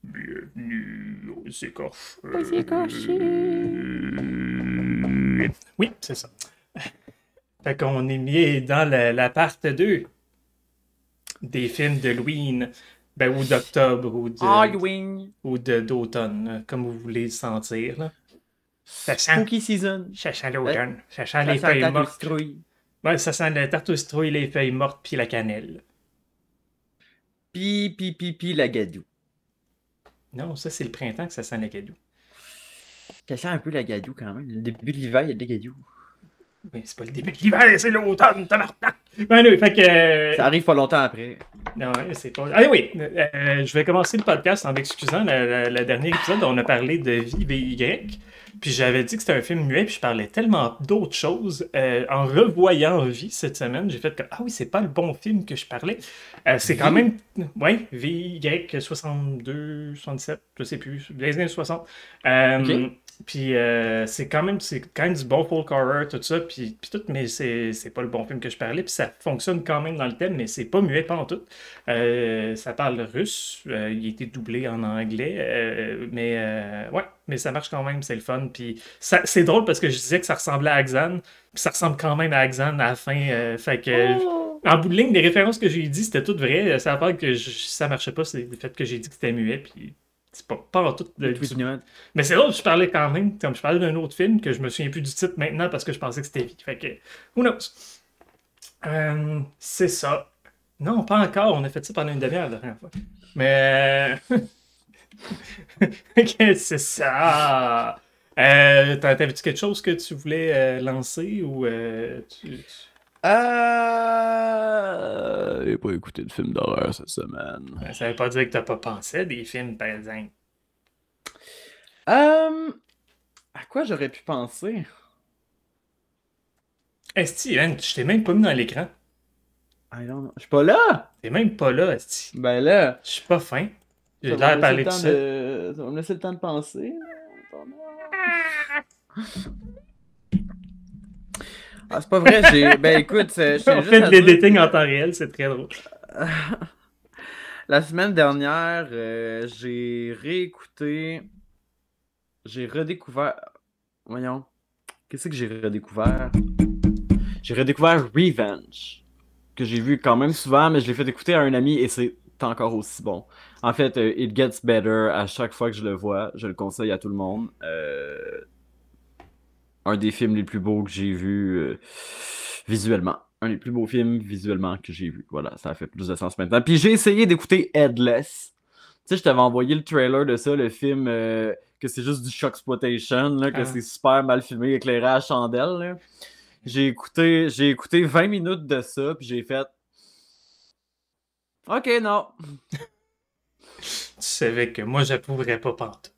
Bienvenue aux Aux écorchés. Oui, c'est ça. Fait qu'on est mis dans la part 2 des films d'Halloween, ben, ou d'octobre, Halloween. ou d'automne, comme vous voulez le sentir, là. Ça sent, Spooky season. ça sent l'automne. Ça sent Ça les sent la feuilles tarte aux mortes. citrouilles. Ouais, ça sent la tarte aux citrouilles, les feuilles mortes, puis la cannelle. Pi, la gadoue. Non, ça, c'est le printemps que ça sent la cadeau. Ça sent un peu la gadoue quand même. Le début de l'hiver, il y a des gadous. Mais c'est pas le début de l'hiver, c'est l'automne, tabarnak! Ben oui, fait que... Ça arrive pas longtemps après. Non, c'est pas... Ah oui, je vais commencer le podcast en m'excusant. Le dernier épisode, on a parlé de Vie VY, puis j'avais dit que c'était un film muet, puis je parlais tellement d'autres choses. En revoyant Vie cette semaine, j'ai fait que, ah oui, c'est pas le bon film que je parlais. C'est quand même... Ouais, VY 62, 67, je sais plus, les années 60. Ok. Puis c'est quand même du bon folk horror, tout ça, puis tout, mais c'est pas le bon film que je parlais, puis ça fonctionne quand même dans le thème, mais c'est pas muet, pas en tout. Ça parle russe, il a été doublé en anglais, ouais, mais ça marche quand même, c'est le fun, puis c'est drôle parce que je disais que ça ressemblait à Axan, puis ça ressemble quand même à Axan à la fin, fait que... Oh. En bout de ligne, les références que j'ai dit, c'était toutes vraies. Ça a part que ça marchait pas, c'est le fait que j'ai dit que c'était muet, puis c'est pas en tout Le tweet nude. mais c'est drôle, je parlais quand même, comme je parlais d'un autre film que je me souviens plus du titre maintenant parce que je pensais que c'était vite. Fait que, who knows? C'est ça. Non, pas encore, on a fait ça pendant une demi-heure la dernière fois. Mais. Ok, c'est ça. T'avais-tu quelque chose que tu voulais lancer ou J'ai pas écouté de film d'horreur cette semaine. Ça veut pas dire que t'as pas pensé à des films, par exemple. À quoi j'aurais pu penser? Esti, man, je t'ai même pas mis dans l'écran. I don't know. Je suis pas là! T'es même pas là, Esti. Ben là, Je suis pas fin. J'ai ça va l'air me de laisser le parler tout temps seul. de. Ça va me laisser le temps de penser. Ah, c'est pas vrai, j'ai. Ben écoute, je tiens On juste fait de à dire l'editing en que temps réel, c'est très drôle. la semaine dernière, j'ai réécouté. J'ai redécouvert. Voyons. Qu'est-ce que j'ai redécouvert? J'ai redécouvert Revenge. Que j'ai vu quand même souvent, mais je l'ai fait écouter à un ami et c'est encore aussi bon. En fait, It Gets Better à chaque fois que je le vois. Je le conseille à tout le monde. Un des films les plus beaux que j'ai vus visuellement. Un des plus beaux films visuellement que j'ai vu. Voilà, ça a fait plus de sens maintenant. Puis j'ai essayé d'écouter Headless. Tu sais, je t'avais envoyé le trailer de ça, le film que c'est juste du shocksploitation, là, que Ah. c'est super mal filmé, éclairé à la chandelle. Là. J'ai écouté 20 minutes de ça, puis j'ai fait OK, non. Tu savais que moi, j'approuverais pas pantoute.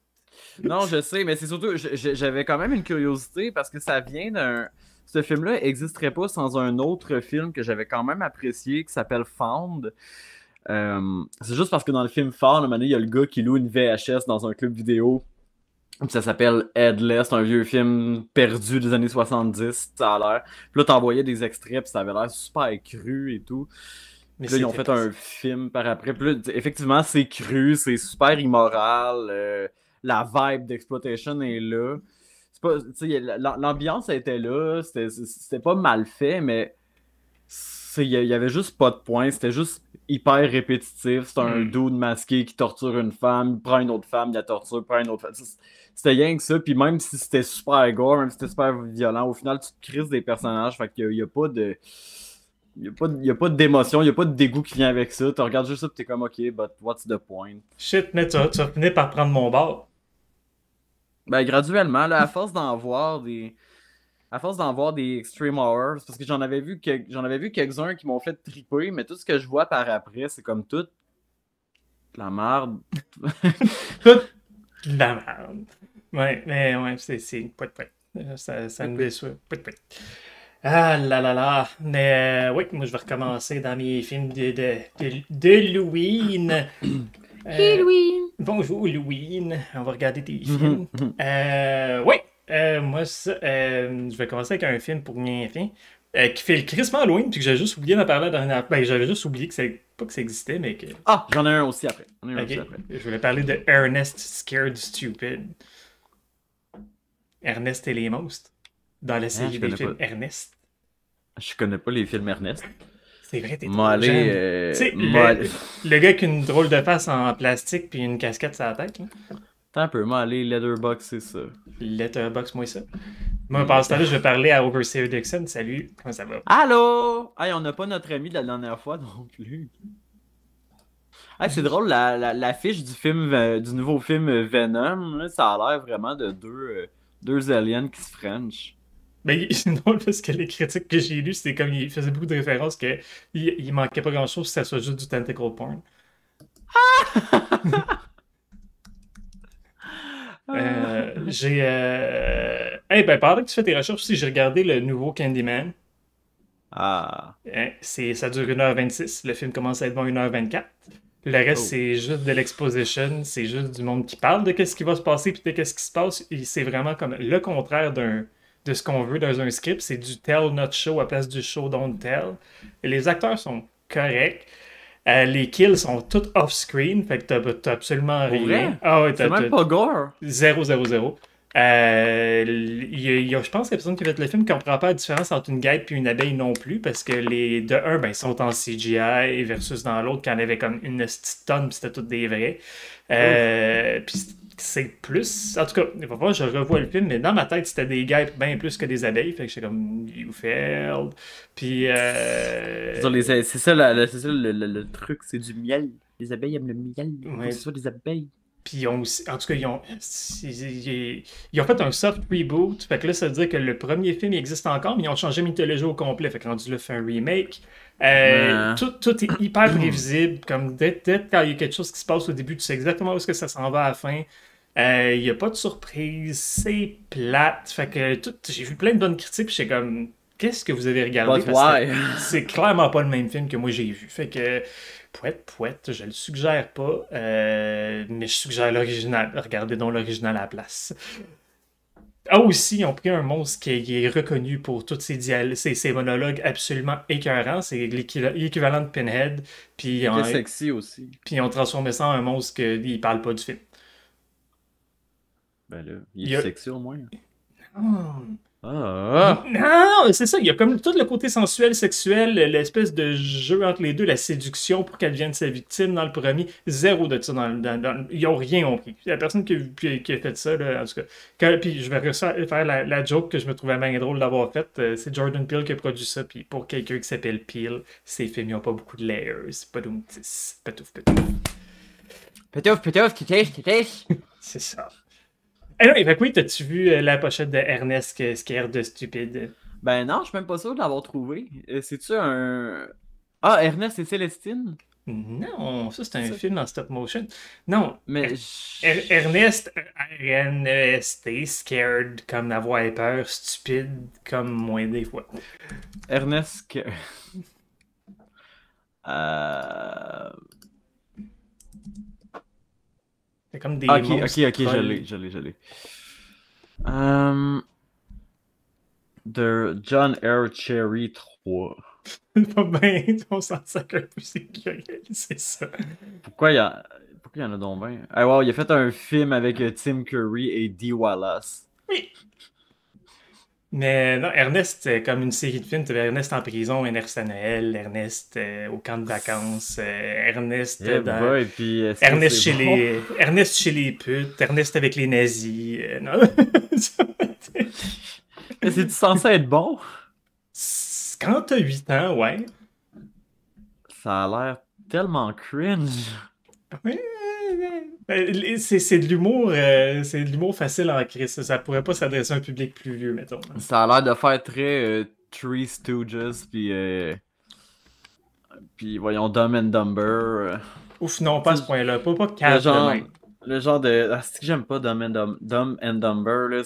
Non, je sais, mais c'est surtout, j'avais quand même une curiosité parce que ça vient d'un. Ce film-là n'existerait pas sans un autre film que j'avais quand même apprécié qui s'appelle Found. C'est juste parce que dans le film Found, à un moment donné, il y a le gars qui loue une VHS dans un club vidéo. Puis ça s'appelle Headless, un vieux film perdu des années 70, ça a l'air. Puis là, t'envoyais des extraits, puis ça avait l'air super cru et tout. Mais Puis là, ils ont c'était fait pas ça. un film par après. Puis là, effectivement, c'est cru, c'est super immoral. La vibe d'exploitation est là. C'est pas, tu sais, l'ambiance était là. C'était pas mal fait, mais il y avait juste pas de point. C'était juste hyper répétitif. C'est un Hmm. dude masqué qui torture une femme, il prend une autre femme, il la torture, prend une autre femme. C'était rien que ça. Puis même si c'était super gore, même si c'était super violent, au final, tu te crises des personnages. Fait qu'il y a pas de. Il y a pas d'émotion, il n'y a pas de dégoût qui vient avec ça. Tu regardes juste ça et t'es comme, OK, but what's the point? Shit, mais tu vas finir par prendre mon bord. Ben, graduellement, là, à force d'en voir des. À force d'en voir des extreme horrors, parce que j'en avais vu quelques-uns qui m'ont fait triper, mais tout ce que je vois par après, c'est comme toute la merde. Toute la merde. Ouais, mais ouais, c'est. Pouet, pouet. Ça me Oui. déçoit. Pouet, pouet. Ah là là là. Mais oui, moi, je vais recommencer dans mes films d'Halloween. Euh, Halloween! Bonjour, Halloween. On va regarder des films. Oui, moi, je vais commencer avec un film pour rien. qui fait le crissement Halloween, puis que j'ai juste oublié d'en parler la dernière fois. Ben, j'avais juste oublié que pas que ça existait, mais que. Ah, j'en ai un aussi après. Ok. Je voulais parler de Ernest Scared Stupid. Ernest et les monstres. Dans la Hein, série je des connais films pas. Ernest. Je connais pas les films Ernest. C'est vrai, t'es Moi trop aller, jeune. Tu sais, moi aller. le gars qui a une drôle de face en plastique puis une casquette sur la tête, là. Attends un peu, moi aller, Leatherbox, c'est ça. Letterbox, moi ça. Moi, Hmm. pendant ce temps-là, je vais parler à Overseer Dixon. Salut, comment ça va? Allô? Hey, on n'a pas notre ami de la dernière fois non plus. Hey, c'est drôle, l'affiche du film, du nouveau film Venom, là, ça a l'air vraiment de deux aliens qui se French. Ben, c'est drôle parce que les critiques que j'ai lues, c'était comme il faisait beaucoup de références que il manquait pas grand-chose si ça soit juste du tentacle porn. J'ai. Ben, pendant que tu fais tes recherches aussi, j'ai regardé le nouveau Candyman. Ah. Ça dure 1h26. Le film commence à être bon 1h24. Le reste, Oh. c'est juste de l'exposition. C'est juste du monde qui parle de qu'est-ce qui va se passer puis de qu'est-ce qui se passe. Et c'est vraiment comme le contraire de ce qu'on veut dans un script. C'est du tell, not show à place du show, don't tell. Et les acteurs sont corrects. Les kills sont toutes off-screen, fait que t'as absolument Pour rien. vrai? Ah ouais, C'est même pas gore. 0, 0, 0. Je pense qu'il y a personne qui a fait le film qui comprend pas la différence entre une guêpe et une abeille non plus, parce que de un, ben, ils sont en CGI versus dans l'autre, quand il y avait comme une petite tonne, puis c'était toutes des vrais. Ouf. Puis c'est plus. En tout cas, il va falloir que je revois le film, mais dans ma tête, c'était des guêpes bien plus que des abeilles, fait que j'étais comme, you failed. Puis. C'est ça, c'est ça le truc, c'est du miel. Les abeilles aiment le miel. Il faut que Ouais. ce soit des abeilles. Puis ils ont aussi, en tout cas, ils ont fait un soft reboot. Fait que là, ça veut dire que le premier film il existe encore, mais ils ont changé la mythologie au complet. Fait que rendu là, fait un remake. Euh, Tout est hyper prévisible. Comme dès quand il y a quelque chose qui se passe au début, tu sais exactement où est-ce que ça s'en va à la fin. Il n'y a pas de surprise. C'est plate. Fait que j'ai vu plein de bonnes critiques. Puis j'étais comme, qu'est-ce que vous avez regardé? But Parce que why? c'est clairement pas le même film que moi j'ai vu. Fait que. Pouette, je le suggère pas, mais je suggère l'original. Regardez donc l'original à la place. Ah aussi, ils ont pris un monstre qui est reconnu pour tous ses monologues absolument écœurants. C'est l'équivalent de Pinhead. Puis, Il était sexy aussi. puis ils ont transformé ça en un monstre qui parle pas du film. Ben là, Il il y est a... sexy au moins. Hmm. Ah! Non, c'est ça. Il y a comme tout le côté sensuel, sexuel, l'espèce de jeu entre les deux, la séduction pour qu'elle devienne sa victime dans le premier. Zéro de ça ils n'ont rien compris. Il y a personne qui a fait ça, là, en tout cas. Puis je vais faire la joke que je me trouvais bien drôle d'avoir faite. C'est Jordan Peele qui a produit ça. Puis pour quelqu'un qui s'appelle Peele, ces films n'ont pas beaucoup de layers. Patouf. Pétouf. C'est ça. Eh non, fait que oui, t'as-tu vu la pochette de Ernest Scared de Stupide? Ben non, je suis même pas sûr de l'avoir trouvé. C'est-tu un. Ah, Ernest et Célestine? Non, ça c'est C'est un ça. film en stop motion. Non, Mais. Ernest, R-N-E-S-T, scared comme avoir peur, stupide comme moins des fois. Ernest. Euh... C'est comme des Ah, ok, monstres trolls. je l'ai. Euh, de John R. Cherry 3. Pas bien, on s'en sacre un peu, c'est ça. Pourquoi il y en a donc 20? Ah, wow, il a fait un film avec Tim Curry et Dee Wallace. Oui. Mais non, Ernest, c'est comme une série de films. Tu avais Ernest en prison, Ernest à Noël, Ernest au camp de vacances, Ernest Yeah, dans. boy, puis est-ce que c'est bon? Ernest chez les putes, Ernest avec les nazis. Non. C'est censé être bon? Quand t'as 8 ans, ouais. Ça a l'air tellement cringe. Ouais. C'est de l'humour facile en crise. Ça pourrait pas s'adresser à un public plus vieux, mettons. Ça a l'air de faire très Three Stooges, puis voyons Dumb and Dumber. Ouf, non, pas à ce point-là. Pas Le calme de genre, même. le genre de. Ah, c'est que j'aime pas Dumb and Dumber, là.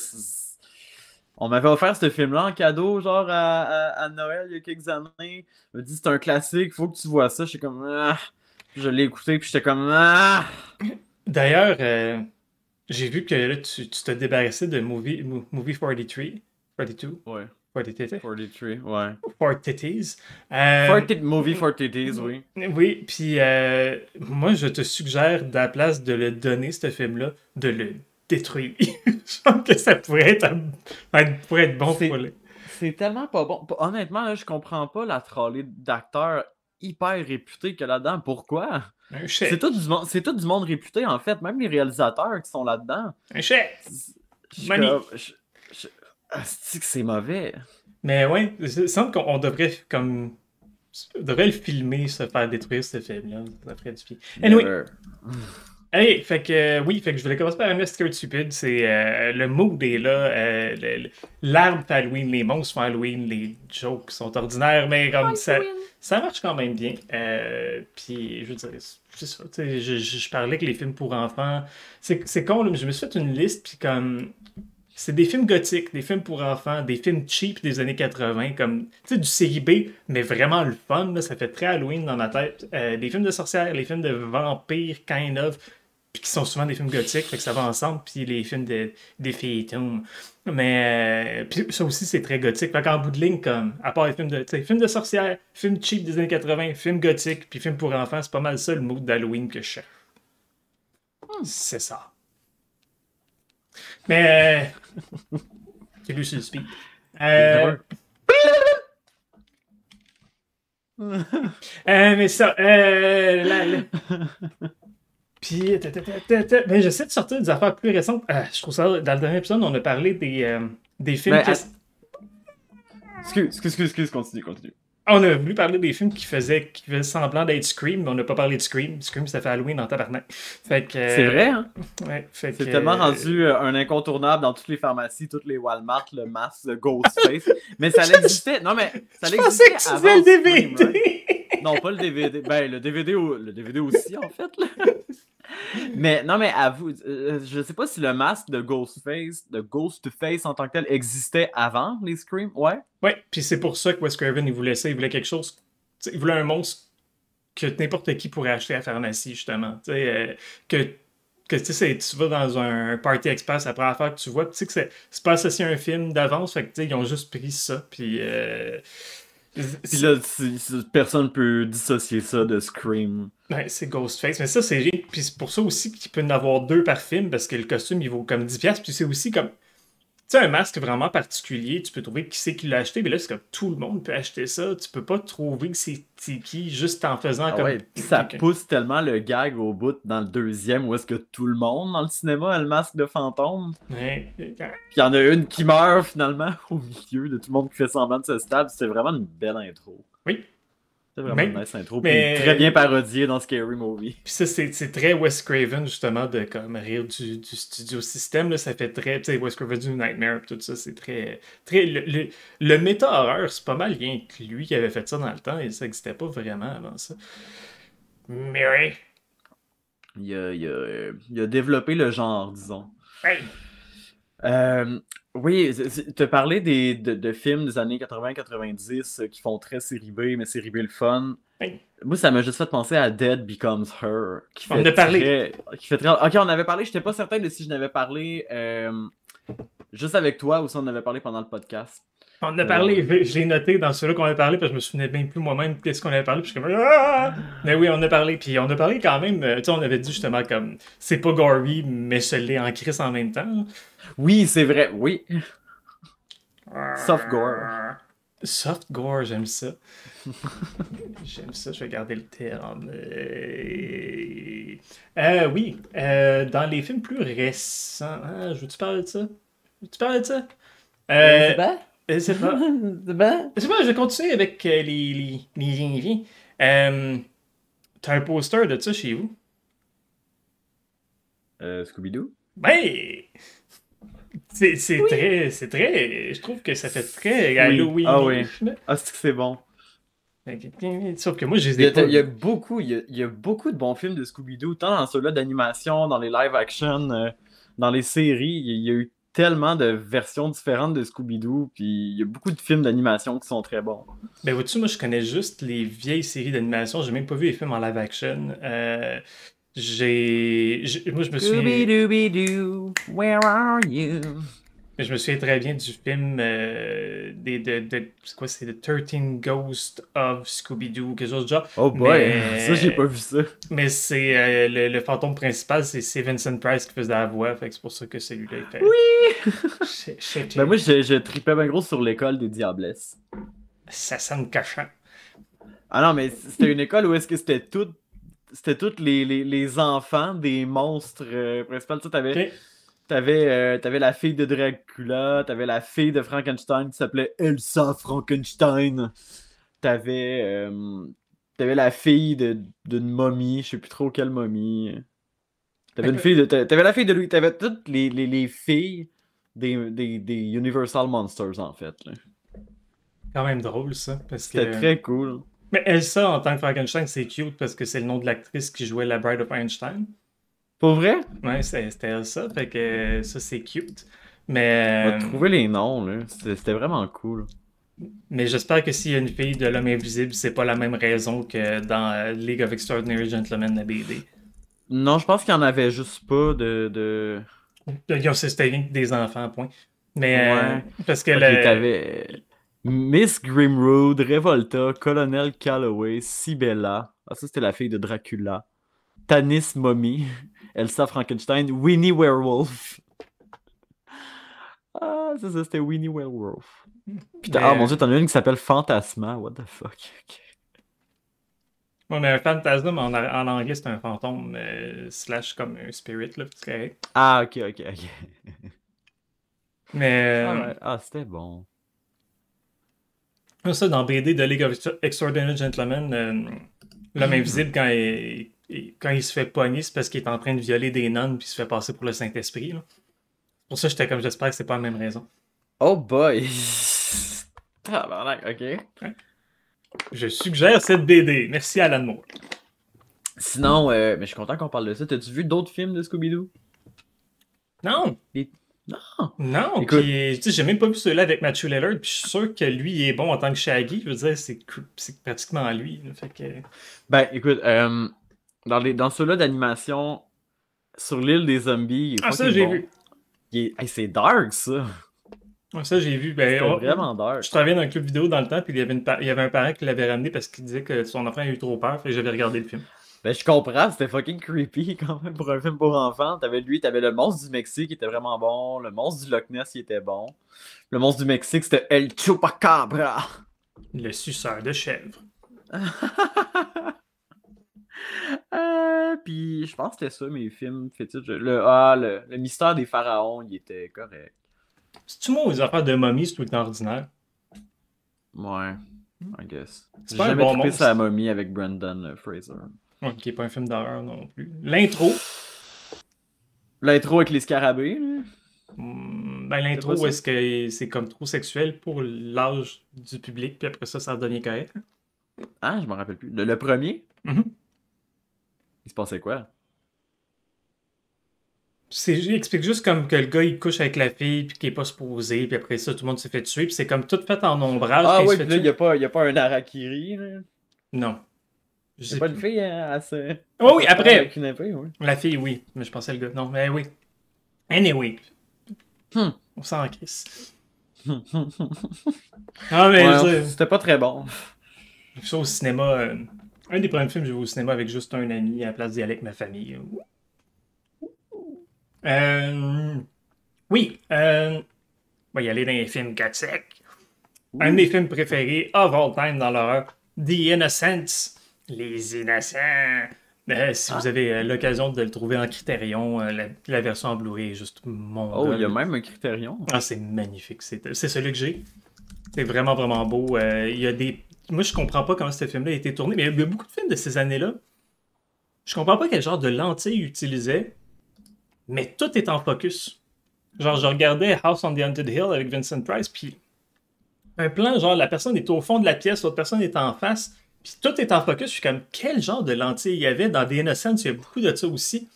On m'avait offert ce film-là en cadeau, genre à Noël il y a quelques années. On m'a dit c'est un classique, faut que tu vois ça. J'étais comme. Ah. Puis je l'ai écouté, puis j'étais comme. Ah. D'ailleurs, j'ai vu que là, tu t'es débarrassé de Movie 43, 42, Ouais. For Titties. 43, ouais. For Titties. Movie for Titties, oui. Oui, puis moi, je te suggère, à la place de le donner, ce film-là, de le détruire. Je pense que ça pourrait être bon pour lui. C'est tellement pas bon. Honnêtement, là, je comprends pas la trolley d'acteurs hyper réputés qu'il y a là-dedans. Pourquoi? Un chèque. C'est tout du monde réputé, en fait. Même les réalisateurs qui sont là-dedans. Un chèque. Money. C'est que c'est mauvais. Mais ouais, il semble qu'on devrait comme... On devrait le filmer, se faire détruire ce film-là. Ça ferait du bien. Anyway. Hey, fait que je voulais commencer par un Skirt Stupid. C'est le mood est là. L'arbre fait Halloween, les monstres font Halloween, les jokes sont ordinaires, mais comme ça marche quand même bien. Puis je veux dire, c'est ça. Je parlais que les films pour enfants. C'est con, là, mais je me suis fait une liste, puis comme. C'est des films gothiques, des films pour enfants, des films cheap des années 80, comme du série B, mais vraiment le fun, là, ça fait très Halloween dans ma tête. Des films de sorcières, les films de vampires, kind of, puis qui sont souvent des films gothiques, fait que ça va ensemble, puis les films des fantômes. Mais puis ça aussi, c'est très gothique. Fait qu'en bout de ligne, comme, à part les films de sorcières, films cheap des années 80, films gothiques, puis films pour enfants, c'est pas mal ça le mood d'Halloween que je cherche. C'est ça. Mais. J'ai lu sur le speed. Mais ça. Puis. Mais j'essaie de sortir des affaires plus récentes. Je trouve ça. Dans le dernier épisode, on a parlé des films. Excuse, continue. On a voulu parler des films qui faisaient semblant d'être Scream, mais on n'a pas parlé de Scream. Scream, ça fait Halloween en tabarnak. C'est vrai, hein? Ouais, c'est tellement rendu un incontournable dans toutes les pharmacies, toutes les Walmart, le masque, le Ghostface. Mais ça existait. Non, mais ça existait avant le DVD. Scream, right? Non, pas le DVD. Ben, le DVD aussi, en fait. Là. Mais non, mais avoue, je sais pas si le masque de Ghostface en tant que tel existait avant les Scream, ouais. Ouais, puis c'est pour ça que Wes Craven il voulait ça, il voulait quelque chose, il voulait un monstre que n'importe qui pourrait acheter à la pharmacie justement, que tu vas dans un Party Express après affaire que tu vois, tu sais que c'est pas associé à un film d'avance, fait que ils ont juste pris ça, puis là, personne peut dissocier ça de Scream. Ben, c'est Ghostface. Mais ça, c'est rien. Puis c'est pour ça aussi qu'il peut en avoir 2 par film, parce que le costume, il vaut comme 10$. Puis c'est aussi comme. Tu sais, un masque vraiment particulier, tu peux trouver qui c'est qui l'a acheté, mais là, c'est comme tout le monde peut acheter ça. Tu peux pas trouver que c'est qui juste en faisant comme. Ouais, ça pousse tellement le gag au bout dans le deuxième où est-ce que tout le monde dans le cinéma a le masque de fantôme. Ouais. Puis il y en a une qui meurt finalement au milieu de tout le monde qui fait semblant de se stab. C'était vraiment une belle intro. Oui. C'est vraiment une nice intro. Puis très bien parodié dans Scary Movie. Puis ça, c'est très Wes Craven, justement, de comme rire du studio système. Là, ça fait très. Tu sais, Wes Craven du Nightmare, tout ça, c'est très. Le méta-horreur, c'est pas mal rien que lui qui avait fait ça dans le temps, et ça n'existait pas vraiment avant ça. Mais oui. Il a développé le genre, disons. Hey. Oui, tu as parlé de films des années 80-90 qui font très série B, mais série B le fun. Hey. Moi, ça m'a juste fait penser à Dead Becomes Her. On en a parlé. Ok, on avait parlé. J'étais pas certain de si je n'avais parlé juste avec toi ou si on en avait parlé pendant le podcast. On en a parlé. Je l'ai noté dans celui-là qu'on avait parlé parce que je me souvenais même plus moi-même qu'est-ce qu'on avait parlé. Puis je suis comme ah! Mais oui, on en a parlé. Puis on a parlé quand même. Tu sais, on avait dit justement comme c'est pas gory, mais ce l'est en crise en même temps. Oui, c'est vrai. Oui. Soft gore. Soft gore, j'aime ça. J'aime ça, je vais garder le terme. Oui, dans les films plus récents, je veux-tu parler de ça? Veux-tu parler de ça? C'est pas? C'est pas. C'est pas, je vais continuer avec les liens. T'as un poster de ça chez vous? Scooby-Doo? Ben! C'est très. Je trouve que ça fait très Halloween. Ah oui. Ah, c'est bon. Sauf que moi, je les ai pas. Il y a beaucoup de bons films de Scooby-Doo, tant dans ceux-là d'animation, dans les live-action, dans les séries. Il y a eu tellement de versions différentes de Scooby-Doo, puis il y a beaucoup de films d'animation qui sont très bons. Ben, vois-tu, moi, je connais juste les vieilles séries d'animation. J'ai même pas vu les films en live-action. Moi, je me souviens. Scooby-Dooby-Doo, where are you? Mais je me souviens très bien du film c'est quoi, c'est The 13 Ghosts of Scooby-Doo, quelque chose de genre. Oh boy, ça j'ai pas Mais, vu ça. mais c'est le fantôme principal, c'est Vincent Price qui faisait la voix, fait que c'est pour ça que celui-là était. Oui! Ben moi, C'était. je tripais bien gros sur l'école des Diablesses. Ça sonne cachant. Ah non, mais c'était une école où est-ce que c'était toutes les enfants des monstres principaux. Tu sais, Ok. t'avais la fille de Dracula, t'avais la fille de Frankenstein qui s'appelait Elsa Frankenstein. T'avais t'avais la fille d'une momie, je sais plus trop quelle momie. T'avais la fille de lui, t'avais toutes les filles des Universal Monsters en fait, là. Quand même drôle ça, parce C'était que. très cool. Mais Elsa en tant que Frankenstein, c'est cute parce que c'est le nom de l'actrice qui jouait la Bride of Einstein. Pour vrai? Ouais, c'était Elsa, fait que ça c'est cute. On va Mais, trouver les noms, là. C'était vraiment cool. mais j'espère que s'il y a une fille de l'homme invisible, c'est pas la même raison que dans League of Extraordinary Gentlemen, la BD. Non, je pense qu'il y en avait juste pas de... C'était rien que des enfants, point. Mais Ouais. parce que Ok, t'avais Miss Grimrood, Revolta, Colonel Calloway, Sibella. Ah, ça, c'était la fille de Dracula. Tanis Mommy, Elsa Frankenstein, Winnie Werewolf. Ah, ça, c'était Winnie Werewolf. Putain, ah mon mais, dieu, t'en as une qui s'appelle Fantasma. What the fuck? Ok. ouais, mais un phantasme en anglais, c'est un fantôme slash comme un spirit, là, c'est correct. Ah, ok. Mais Alright. Ah, c'était bon. ça, dans BD de League of Extraordinary Gentlemen, l'homme invisible, quand il se fait pogner, c'est parce qu'il est en train de violer des nonnes puis il se fait passer pour le Saint-Esprit, là. Pour ça, j'étais comme, j'espère que c'est pas la même raison. Oh boy! Tabarnak, ok. Ouais. Je suggère cette BD. Merci Alan Moore. Sinon, mais je suis content qu'on parle de ça. T'as-tu vu d'autres films de Scooby-Doo? Non, Les- Non! non, Écoute, puis tu sais, j'ai même pas vu celui-là avec Matthew Lillard, puis je suis sûr que lui il est bon en tant que Shaggy. Je veux dire, c'est pratiquement lui, là. Fait que. ben écoute, dans ceux-là d'animation, sur l'île des zombies, il est Ah, ça, fucking j'ai bon. vu. Hey, c'est dark, ça! Ah, ça, j'ai vu. Ben, C'était vraiment dark. je travaillais dans un club vidéo dans le temps, puis il y avait un parent qui l'avait ramené parce qu'il disait que son enfant a eu trop peur, fait que j'avais regardé le film. Ben je comprends, c'était fucking creepy quand même pour un film pour enfants. T'avais le monstre du Mexique qui était vraiment bon, le monstre du Loch Ness qui était bon. Le monstre du Mexique, c'était El Chupacabra! Le suceur de chèvre. Puis je pense que c'était ça mes films fétiches. Le mystère des pharaons, il était correct. C'est-tu moi, les affaires de momie, c'est tout le temps ordinaire? Ouais, I guess. C'est J'ai pas un jamais bon trippé monstre. sa momie avec Brendan Fraser. Ouais, qui est pas un film d'horreur non plus. L'intro. L'intro avec les scarabées, là. Ben, C'est pas l'intro, ça? est-ce que c'est comme trop sexuel pour l'âge du public, puis après ça devient correct? Ah, je me rappelle plus. Le premier? Mhm. Il se passait quoi? Il explique juste comme que le gars il couche avec la fille, puis qu'il est pas supposé, puis après ça tout le monde se fait tuer, puis c'est comme tout fait en ombrage quand Ah il se ouais, fait puis là, tuer. y a pas un harakiri, là. Non. Je Y a sais pas une plus. fille hein, à se... Oh oui, à se faire après! avec une épée, ouais. La fille, oui. Mais je pensais le gars. Non, mais oui. Anyway, Hmm. on s'en crisse. Ah, mais je veux Ouais, dire, c'était pas très bon. ça au cinéma. Un des premiers films que j'ai vu au cinéma avec juste un ami à la place d'y aller avec ma famille. Euh, oui, on va y aller dans les films 4 un de mes films préférés of all time dans l'horreur, The Innocents, Les Innocents. Si vous Ah. avez l'occasion de le trouver en Criterion, la version en Blu-ray est juste mon Oh, il y a gars. même un critérion. Ah, c'est magnifique. C'est celui que j'ai. C'est vraiment, vraiment beau. Il y a des. Moi, je comprends pas comment ce film-là a été tourné, mais il y a beaucoup de films de ces années-là. Je comprends pas quel genre de lentille ils utilisaient, mais tout est en focus. Genre, je regardais House on the Haunted Hill avec Vincent Price, puis un plan, genre, la personne est au fond de la pièce, l'autre personne est en face, puis tout est en focus. Je suis comme, quel genre de lentille il y avait dans The Innocents? Il y a beaucoup de ça aussi.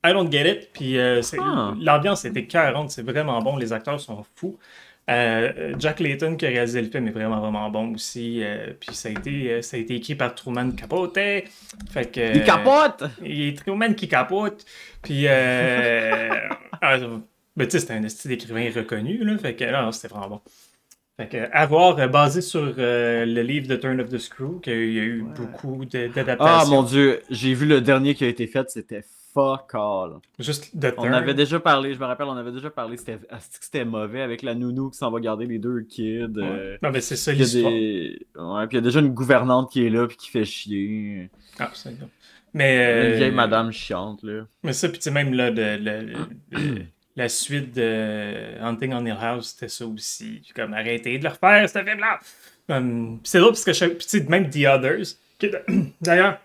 I don't get it. Puis Ah. l'ambiance était écœurante, c'est vraiment bon, les acteurs sont fous. Jack Layton qui a réalisé le film est vraiment vraiment bon aussi. Puis ça a été écrit par Truman Capote. Fait que, Il capote! il est Truman qui capote. Puis Ben, tu sais, c'était un style d'écrivain reconnu, là. Fait que là, c'était vraiment bon. Fait que, à voir, basé sur le livre The Turn of the Screw, qu'il y a eu Ouais. beaucoup Ah mon d'adaptations. dieu, j'ai vu le dernier qui a été fait, c'était fuck all. Juste The On avait Turn. déjà parlé, je me rappelle, on avait déjà parlé, c'était mauvais avec la nounou qui s'en va garder les deux kids. Ouais. Non, mais c'est ça Puis il y a l'histoire. ouais, puis il y a déjà une gouvernante qui est là puis qui fait chier. Ah, c'est ça. Une vieille Mais, madame chiante, là. mais ça, puis tu sais, même là, la suite de Hunting on Hill House, c'était ça aussi. J'ai comme arrêté de le refaire, ce film-là. Puis c'est drôle parce que puis tu sais, même The Others. D'ailleurs,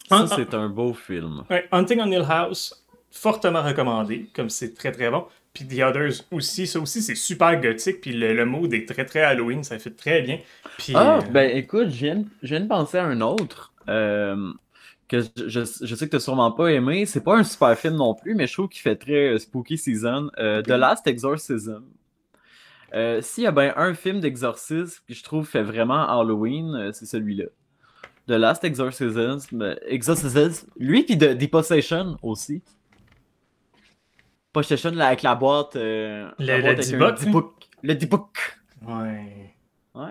Ça, c'est un beau film. ouais, Hunting on Hill House, fortement recommandé, comme c'est très très bon. Puis The Others aussi, ça aussi c'est super gothique, puis le mood est très très Halloween, ça fait très bien. Puis Ah, ben écoute, je viens de penser à un autre que je sais que t'as sûrement pas aimé. C'est pas un super film non plus, mais je trouve qu'il fait très spooky season. The Last Exorcism. S'il y a bien un film d'exorcisme que je trouve fait vraiment Halloween, c'est celui-là. The Last Exorcism, lui puis The Possession aussi. Possession là, avec la boîte, la le boîte avec un D-Book, là. D-Book. Le D-Book. Ouais. Ouais.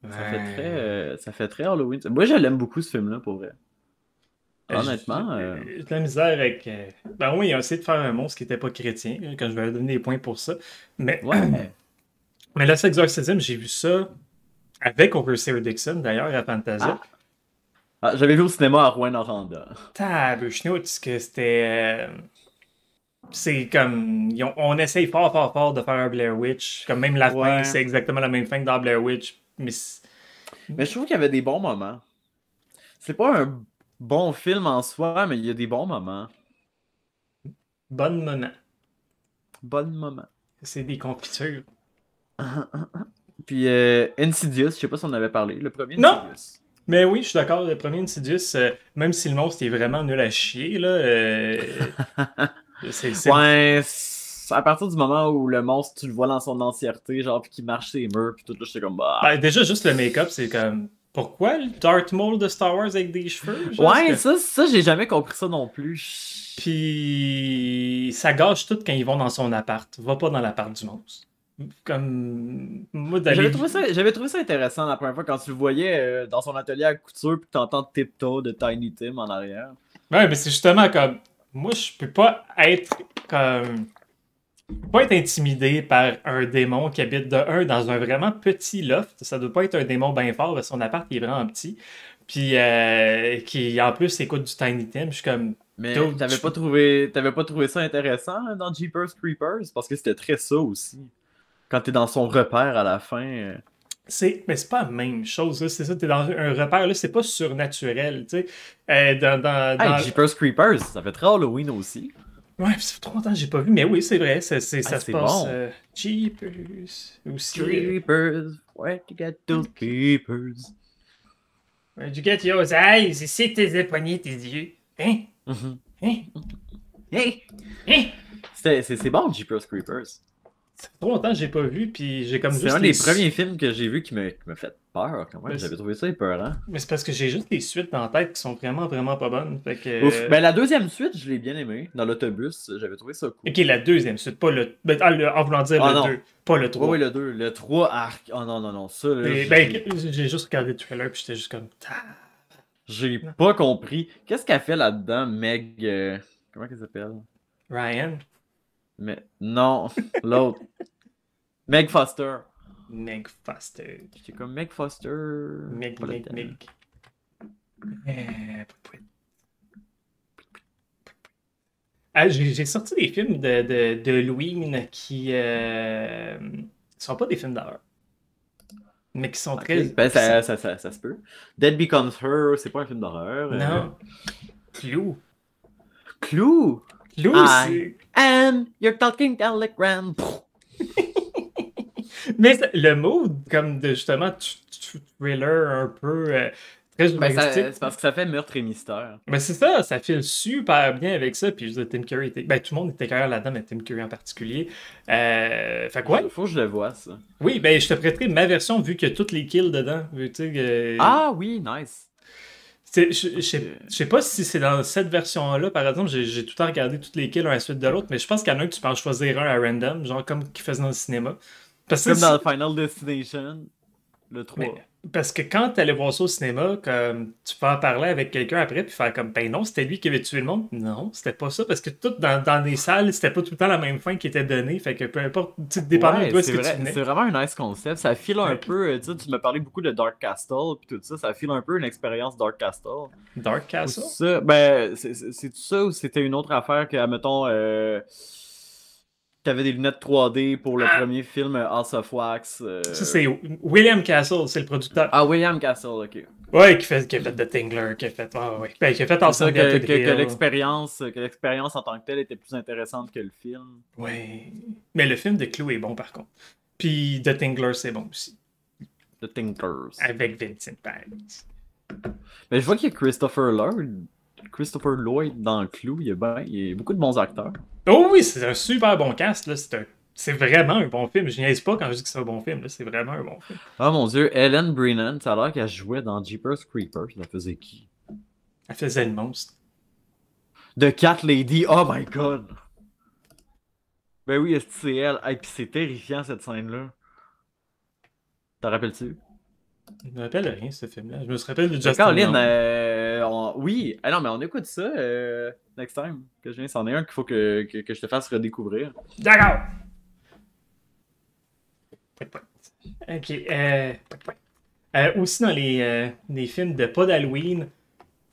Ouais. Ça fait très Halloween. Moi, je l'aime beaucoup ce film-là, pour vrai. J'ai Honnêtement, j'ai de la misère avec. Ben oui, ils ont essayé de faire un monstre qui n'était pas chrétien, quand je vais leur donner des points pour ça. Mais, ouais. mais Last Exorcism, j'ai vu ça avec Overseer Dixon, d'ailleurs, à Fantasia. Ah, j'avais vu au cinéma à Rouen-Noranda. Tabuchenout, parce que c'était. C'est comme. On essaye fort, fort, fort de faire un Blair Witch. Comme même la fin, Ouais. c'est exactement la même fin que dans Blair Witch. Mais Mais je trouve qu'il y avait des bons moments. C'est pas un bon film en soi, mais il y a des bons moments. bonne moment. Bons moments. C'est des confitures. Puis Insidious, je sais pas si on avait parlé. Le premier Non! Insidious. Mais oui, je suis d'accord. Le premier Insidious, même si le monstre est vraiment nul à chier, là, c'est Ouais, à partir du moment où le monstre, tu le vois dans son entièreté, genre, puis qu'il marche ses murs, puis tout là, j'étais comme, bah. ben, déjà, juste le make-up, c'est comme. Pourquoi le Darth Maul de Star Wars avec des cheveux? Genre, Ouais, ça j'ai jamais compris ça non plus. Puis ça gâche tout quand ils vont dans son appart. Va pas dans l'appart du monstre. Comme. Moi, d'aller. J'avais trouvé ça intéressant la première fois quand tu le voyais dans son atelier à couture, puis que t'entends Tiptoe de Tiny Tim en arrière. Ouais, mais c'est justement comme. Moi, je peux pas être comme. Pas être intimidé par un démon qui habite de un dans un vraiment petit loft. Ça doit pas être un démon bien fort, parce que son appart il est vraiment petit. Puis qui en plus écoute du Tiny Tim. Je suis comme. Mais Dude, t'avais pas trouvé ça intéressant dans Jeepers Creepers? Parce que c'était très ça aussi. Quand t'es dans son repère à la fin. Mais c'est pas la même chose, là. C'est ça, t'es dans un repère, là, c'est pas surnaturel, tu sais. Hey, Jeepers Creepers, ça fait très Halloween aussi. Ouais, ça fait trop longtemps que j'ai pas vu, mais oui, c'est vrai, ça se C'est passe. bon. Jeepers aussi. Creepers, where to get those creepers? You get your eyes, ici tes poignets, tes yeux. Hein? Mhm. Hein? Hey! Hein? C'est bon, Jeepers Creepers. Ça fait trop longtemps que j'ai pas vu, puis j'ai comme C'est juste un des premiers films que j'ai vu qui m'a fait peur quand même. Mais J'avais trouvé ça épeurant. mais c'est parce que j'ai juste des suites dans la tête qui sont vraiment, vraiment pas bonnes. Fait que. Ouf. Ben, la deuxième suite, je l'ai bien aimé. Dans l'autobus, j'avais trouvé ça cool. Ok, la deuxième suite, pas le. En voulant dire Ah le non. 2, pas le Ouais, 3. oui, le 2. Le 3, arc. Oh non, non, non. Ça, là, J'ai juste regardé le trailer, puis j'étais juste comme. j'ai pas compris. Qu'est-ce qu'elle fait là-dedans, Meg. Comment qu'elle s'appelle? Ryan. Mais non, l'autre. Meg Foster. Meg Foster. J'étais comme Meg Foster. Meg, pas Meg, là-dedans. Meg. J'ai sorti des films de Halloween qui sont pas des films d'horreur, mais qui sont Ok, très. ben, ça se peut. Dead Becomes Her, c'est pas un film d'horreur. Non. Clou. Clou! Clou, I am your talking telegram. Mais le mood, comme de justement thriller un peu très Ben, humoristique. c'est parce que ça fait meurtre et mystère. Mais c'est ça file super bien avec ça. Puis je veux dire, Tim Curry était. Ben, tout le monde était carré là-dedans, mais Tim Curry en particulier. Fait que ouais. Faut que je le vois, ça. Oui, ben je te prêterai ma version vu qu'il y a toutes les kills dedans. Tu sais, Ah oui, nice. Je sais pas si c'est dans cette version-là, par exemple, j'ai tout le temps regardé toutes les kills un à la suite de l'autre, mais je pense qu'il y en a un que tu peux en choisir un à random, genre comme qu'ils faisaient dans le cinéma. Parce que Comme dans Final Destination, le mais 3. parce que quand t'allais voir ça au cinéma, comme tu peux en parler avec quelqu'un après puis faire comme ben non, c'était lui qui avait tué le monde. Non, c'était pas ça parce que tout dans les salles, c'était pas tout le temps la même fin qui était donnée. Fait que peu importe, tu dépendant de Ouais, toi ce que tu c'est venais. vraiment un nice concept. Ça file un Ouais. peu, tu me parlais beaucoup de Dark Castle puis tout ça, ça file un peu une expérience Dark Castle. Dark Ou Castle. ça, ben, c'est tout ça ou c'était une autre affaire que, admettons, t'avais des lunettes 3D pour le Ah, premier film House of Wax. ça c'est William Castle, c'est le producteur. Ah, William Castle, ok. Ouais, qui a fait The Tingler, qui a fait, ouais. Ben, qui a fait C'est ça Enchanted Hill. que l'expérience en tant que telle était plus intéressante que le film. Ouais. Mais le film de Clou est bon par contre. Puis The Tingler, c'est bon aussi. The Thinkers. Avec Vincent Price. Mais je vois qu'il y a Christopher Lloyd dans le Clou. Il y a beaucoup de bons acteurs. Oh oui, c'est un super bon cast, là. C'est vraiment un bon film. Je niaise pas quand je dis que c'est un bon film, là. C'est vraiment un bon film. Oh mon dieu, Ellen Brennan, ça a l'air qu'elle jouait dans Jeepers Creepers. Elle faisait qui? Elle faisait le monstre. The Cat Lady, oh my god! Ben oui, c'est elle. Et puis c'est terrifiant cette scène-là. T'en rappelles-tu? Je me rappelle rien, ce film-là. Je me rappelle de Mais Justin Caroline, Long. oui. Ah non, mais on écoute ça next time. Que je viens, c'en est un qu'il faut que je te fasse redécouvrir. D'accord! Point, point. Ok. Point, point. Aussi dans les films de pas d'Halloween,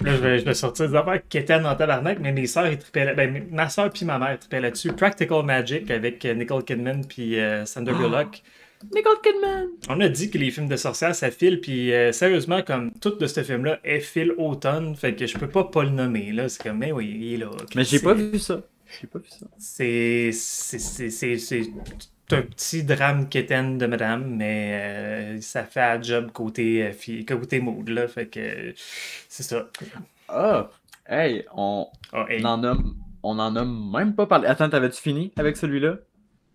là je vais sortir des affaires qui étaient dans tabarnak, mais mes sœurs, ils trippaient ma sœur puis ma mère trippaient là-dessus. Practical Magic avec Nicole Kidman puis Sandra Bullock. Nicole Kidman! On a dit que les films de sorcières, ça file, puis sérieusement, comme tout de ce film-là est file automne, fait que je peux pas le nommer, là. C'est comme, mais oui, il est là. Mais j'ai pas vu ça. J'ai pas vu ça. C'est un petit drame quétaine de madame, mais ça fait un job côté mood, là. Fait que c'est ça. Ah! Hey, Ah, hey. on en a même pas parlé. Attends, t'avais-tu fini avec celui-là?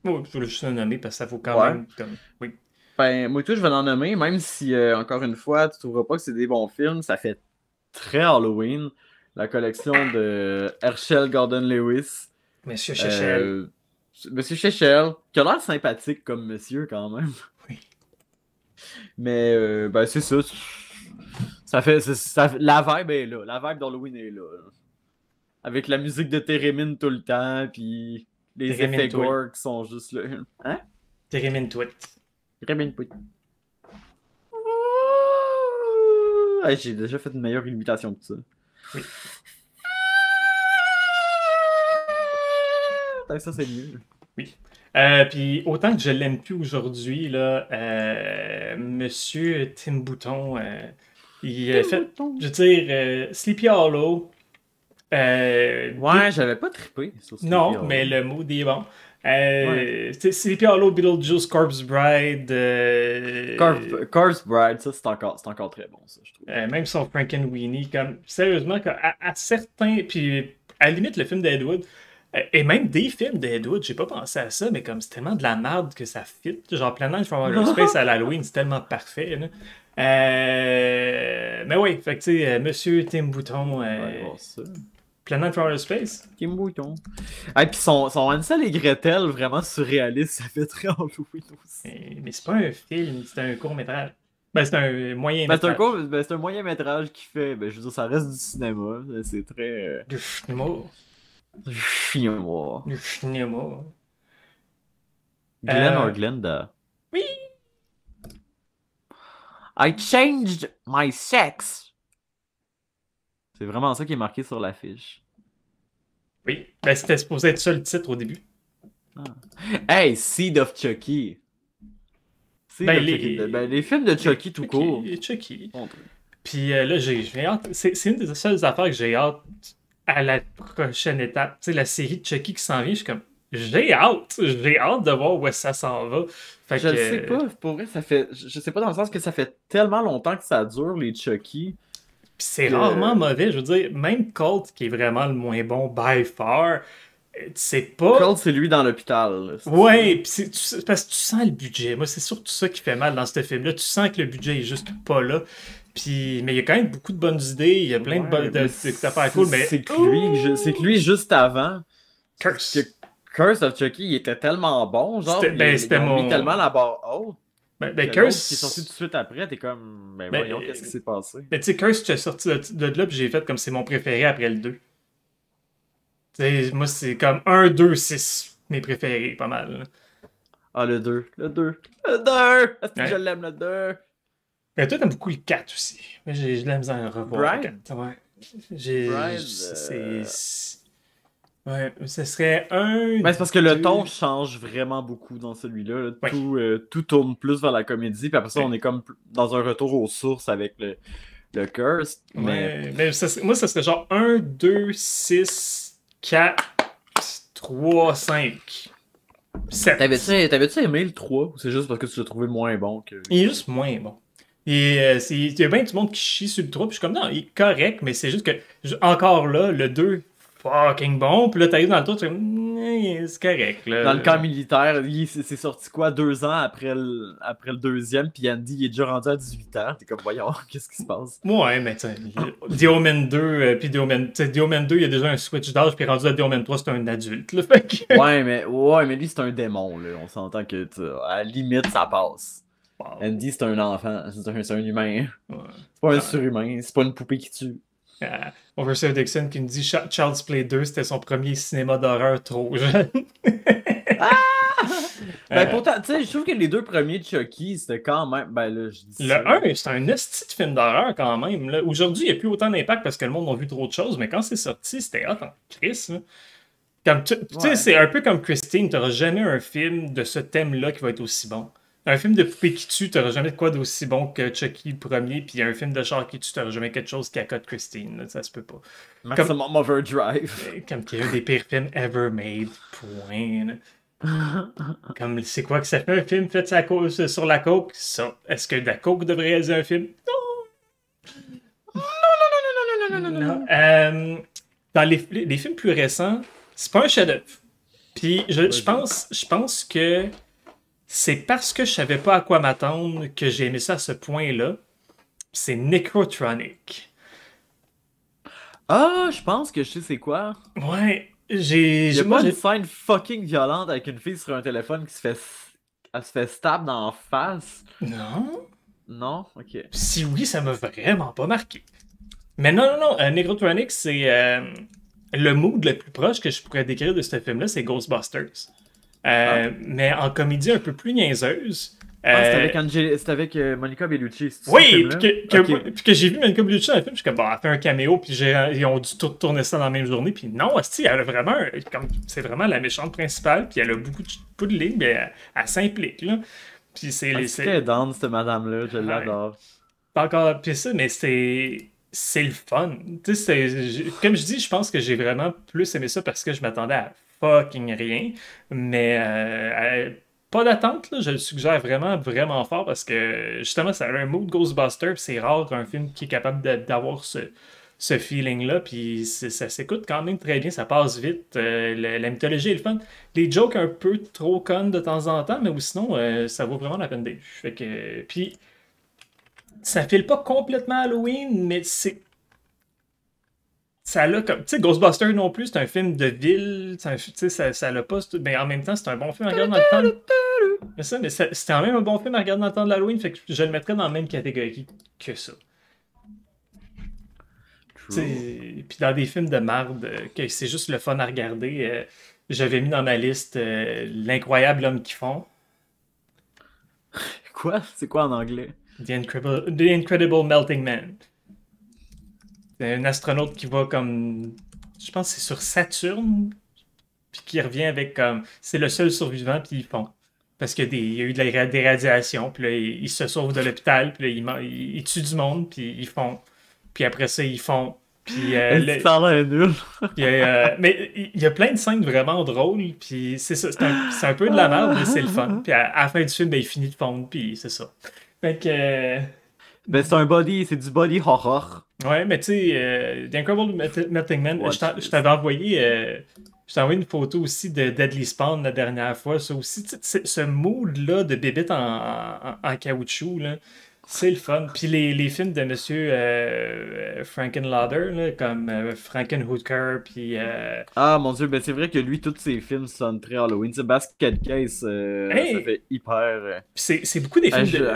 Oh, je voulais juste le nommer parce que ça vaut quand Ouais. même comme. Oui. Ben, moi, tout, je vais en nommer, même si, encore une fois, tu trouveras pas que c'est des bons films, ça fait très Halloween. La collection de Herschel Gordon Lewis. Monsieur Chechel. Monsieur Chechel, qui a l'air sympathique comme monsieur quand même. Oui. Mais, ben, c'est ça. La vibe est là. La vibe d'Halloween est là. Avec la musique de Térémine tout le temps, puis les Térémine effets Tweet. gore qui sont juste là. Hein? Térémine Tweet. Térémine Tweet. Ah, j'ai déjà fait une meilleure imitation que ça. Oui. Ça, c'est mieux. Oui. Puis autant que je l'aime plus aujourd'hui, là, Monsieur Tim Bouton, il a fait, je veux dire, Sleepy Hollow. Ouais, j'avais pas trippé sur Sleepy Non, Hollow. mais le mood est bon. Sleepy Hollow, Beetlejuice, Corpse Bride. Corpse Bride, ça, c'est encore très bon, ça, je trouve. Même son Frankenweenie, comme, sérieusement, à certains. Puis à la limite, le film d'Ed Wood. Et même des films d'Ed Wood, j'ai pas pensé à ça, mais comme c'est tellement de la merde que ça fit. Genre Planet from Outer Space à l'Halloween, c'est tellement parfait. Là. Mais oui, fait que tu sais, Monsieur Tim Bouton, Ouais, bon, ça. Planet from Outer Space. Tim Bouton. Ah, puis son Hansel et Gretel, vraiment surréaliste, ça fait très Halloween aussi. Mais c'est pas un film, c'est un court-métrage. Ben, c'est un moyen Ben, métrage. c'est un moyen métrage qui fait, ben, je veux dire, ça reste du cinéma. C'est très. Du cinéma. Chinois. Du cinéma. Glenn or Glenda? Oui! I changed my sex. C'est vraiment ça qui est marqué sur l'affiche. Oui. Ben, c'était supposé être ça le titre au début. Hey, Seed of Chucky. Les films de Chucky tout court. Chucky. Bon truc. Puis là, j'ai hâte. C'est une des seules affaires que j'ai hâte à la prochaine étape. Tu sais, la série de Chucky qui s'en vient, je suis comme. J'ai hâte de voir où ça s'en va. Fait Je le sais pas, pour vrai, ça fait. Je sais pas dans le sens que ça fait tellement longtemps que ça dure, les Chucky. Puis c'est rarement mauvais. Je veux dire, même Colt, qui est vraiment le moins bon by far, c'est pas. Cold, c'est lui dans l'hôpital. Ouais, pis parce que tu sens le budget. Moi, c'est surtout ça qui fait mal dans ce film-là. Tu sens que le budget est juste pas là. Puis, mais il y a quand même beaucoup de bonnes idées, il y a plein Ouais, mais d'affaires cool, mais c'est que lui, juste avant, que Curse. Curse of Chucky, il était tellement bon, genre, ils C'était ont mis tellement mon. la barre haute Ben, que l'autre qui est sorti tout de Curse. suite après, t'es comme, ben Ben, voyons, qu'est-ce qui s'est passé? ben, tu sais, Curse, tu es sorti de là, puis j'ai fait comme c'est mon préféré après le 2. Tu sais, moi, c'est comme un 2 6 mes préférés, pas mal, là. Ah, le 2! Est-ce que je Ouais. l'aime, le 2? Mais toi, t'aimes beaucoup le 4 aussi. Mais j'ai de la misère à revoir le Brian? 4. Ouais. Brian, Ouais, ce serait un, ben, c'est parce que le ton deux. change vraiment beaucoup dans celui-là, là. Ouais. Tout tourne plus vers la comédie, puis après ça, on Ouais. est comme dans un retour aux sources avec le Curse, mais Ouais. Mais moi, ça serait genre un 2 6 4 3 5 7. t'avais-tu aimé le 3 ou c'est juste parce que tu l'as trouvé moins bon que... Il est juste moins bon. Et il y a bien du monde qui chie sur le 3, puis je suis comme non, il est correct, mais c'est juste que encore là, le 2 fucking bon, puis là t'arrives dans le 3, tu es comme c'est correct là. Dans le camp militaire, c'est sorti quoi, 2 ans après le deuxième, puis Andy il est déjà rendu à 18 ans. T'es comme, voyons, qu'est-ce qui se passe? Ouais, mais tu sais, The Omen 2, puis The Omen 2, il y a déjà un switch d'âge, puis rendu à The Omen 3, c'est un adulte, là, fait que... Ouais, mais lui, c'est un démon, là. On s'entend que, à la limite, ça passe. Wow. Andy, c'est un enfant, c'est un humain. Ouais. C'est pas un surhumain, c'est pas une poupée qui tue. Overseer Dixon qui me dit Child's Play 2, c'était son premier cinéma d'horreur trop jeune. Ben pourtant, tu sais, je trouve que les deux premiers de Chucky, c'était quand même. Ben là, je dis Le ça. 1, c'est un esti de film d'horreur quand même. Là. Aujourd'hui, il n'y a plus autant d'impact parce que le monde a vu trop de choses, mais quand c'est sorti, c'était hot en Chris. Là. Comme tu sais, Ouais. c'est un peu comme Christine, tu n'auras jamais un film de ce thème-là qui va être aussi bon. Un film de poupée qui tue, tu n'auras jamais de quoi d'aussi bon que Chucky le premier, puis un film de char qui tue, tu n'auras jamais quelque chose qui accote Christine. Là. Ça se peut pas. Maximum Overdrive. Comme qu'il y a un des pires films ever made. Point. Là. Comme, c'est quoi que ça fait un film fait sur la coke? Ça. Est-ce que la coke devrait réaliser un film? Non. Dans les films plus récents, c'est pas un chef-d'œuvre. Puis je pense que c'est parce que je savais pas à quoi m'attendre que j'ai aimé ça à ce point-là. C'est Necrotronic. Ah, je pense que je sais c'est quoi. Ouais, Il y a moi, pas une scène fucking violente avec une fille sur un téléphone qui elle se fait stab dans la face. Non. Non? Ok. Si oui, ça m'a vraiment pas marqué. Mais non, Necrotronic, c'est le mood le plus proche que je pourrais décrire de ce film-là, c'est Ghostbusters. Mais en comédie un peu plus niaiseuse. C'était avec Monica Bellucci. C'est Oui, ce puis que j'ai vu Monica Bellucci dans le film, je suis comme, bon, elle fait un caméo, puis ils ont dû tout tourner ça dans la même journée, puis non, asti, elle a vraiment, c'est vraiment la méchante principale, puis elle a beaucoup de lignes, mais elle s'implique, là. Puis C'est très dense, cette madame-là, je l'adore. pas encore pis ça, mais c'est le fun. Tu sais, comme je dis, je pense que j'ai vraiment plus aimé ça parce que je m'attendais à fucking rien. Mais pas d'attente, là, je le suggère vraiment, vraiment fort parce que justement, ça a un mood Ghostbuster, pis c'est rare un film qui est capable d'avoir ce feeling-là, puis ça s'écoute quand même très bien, ça passe vite. La mythologie est le fun. Les jokes un peu trop connes de temps en temps, mais ou sinon, ça vaut vraiment la peine d'être vu. Fait que, puis ça file pas complètement Halloween, mais c'est. Ça l'a comme. Tu sais, Ghostbusters non plus, c'est un film de ville. Tu sais, ça l'a pas. Mais en même temps, c'est un bon film à regarder dans le temps. Mais c'était quand même un bon film à regarder dans le temps de l'Halloween, fait que je le mettrais dans la même catégorie que ça. Puis dans des films de marde, que c'est juste le fun à regarder, j'avais mis dans ma liste L'incroyable homme qui fond. Quoi? C'est quoi en anglais? The Incredible Melting Man. C'est un astronaute qui va comme. Je pense que c'est sur Saturne. Puis qui revient avec comme. C'est le seul survivant, puis ils font. Parce qu'il y a eu des radiations, puis là, ils se sauvent de l'hôpital, puis là, ils tuent du monde, puis ils font. Puis après ça, ils font. Puis. Ça a l'air nul. Mais il y a plein de scènes vraiment drôles, puis c'est ça. C'est un peu de la merde, mais c'est le fun. Puis à la fin du film, ben, il finit de fondre, puis c'est ça. Fait que. Ben, c'est du body horror. Ouais, mais tu sais, The Incredible Melting Man, je t'avais envoyé une photo aussi de Deadly Spawn la dernière fois. Ça aussi, ce mood-là de bébête en caoutchouc, là, C'est le fun. Puis les films de Monsieur Frankenlauder, là, comme Frankenhooker, puis Ah mon dieu, ben c'est vrai que lui, tous ses films sonnent très Halloween. C'est Basket Case, ça hey, fait hyper. c'est beaucoup des films de.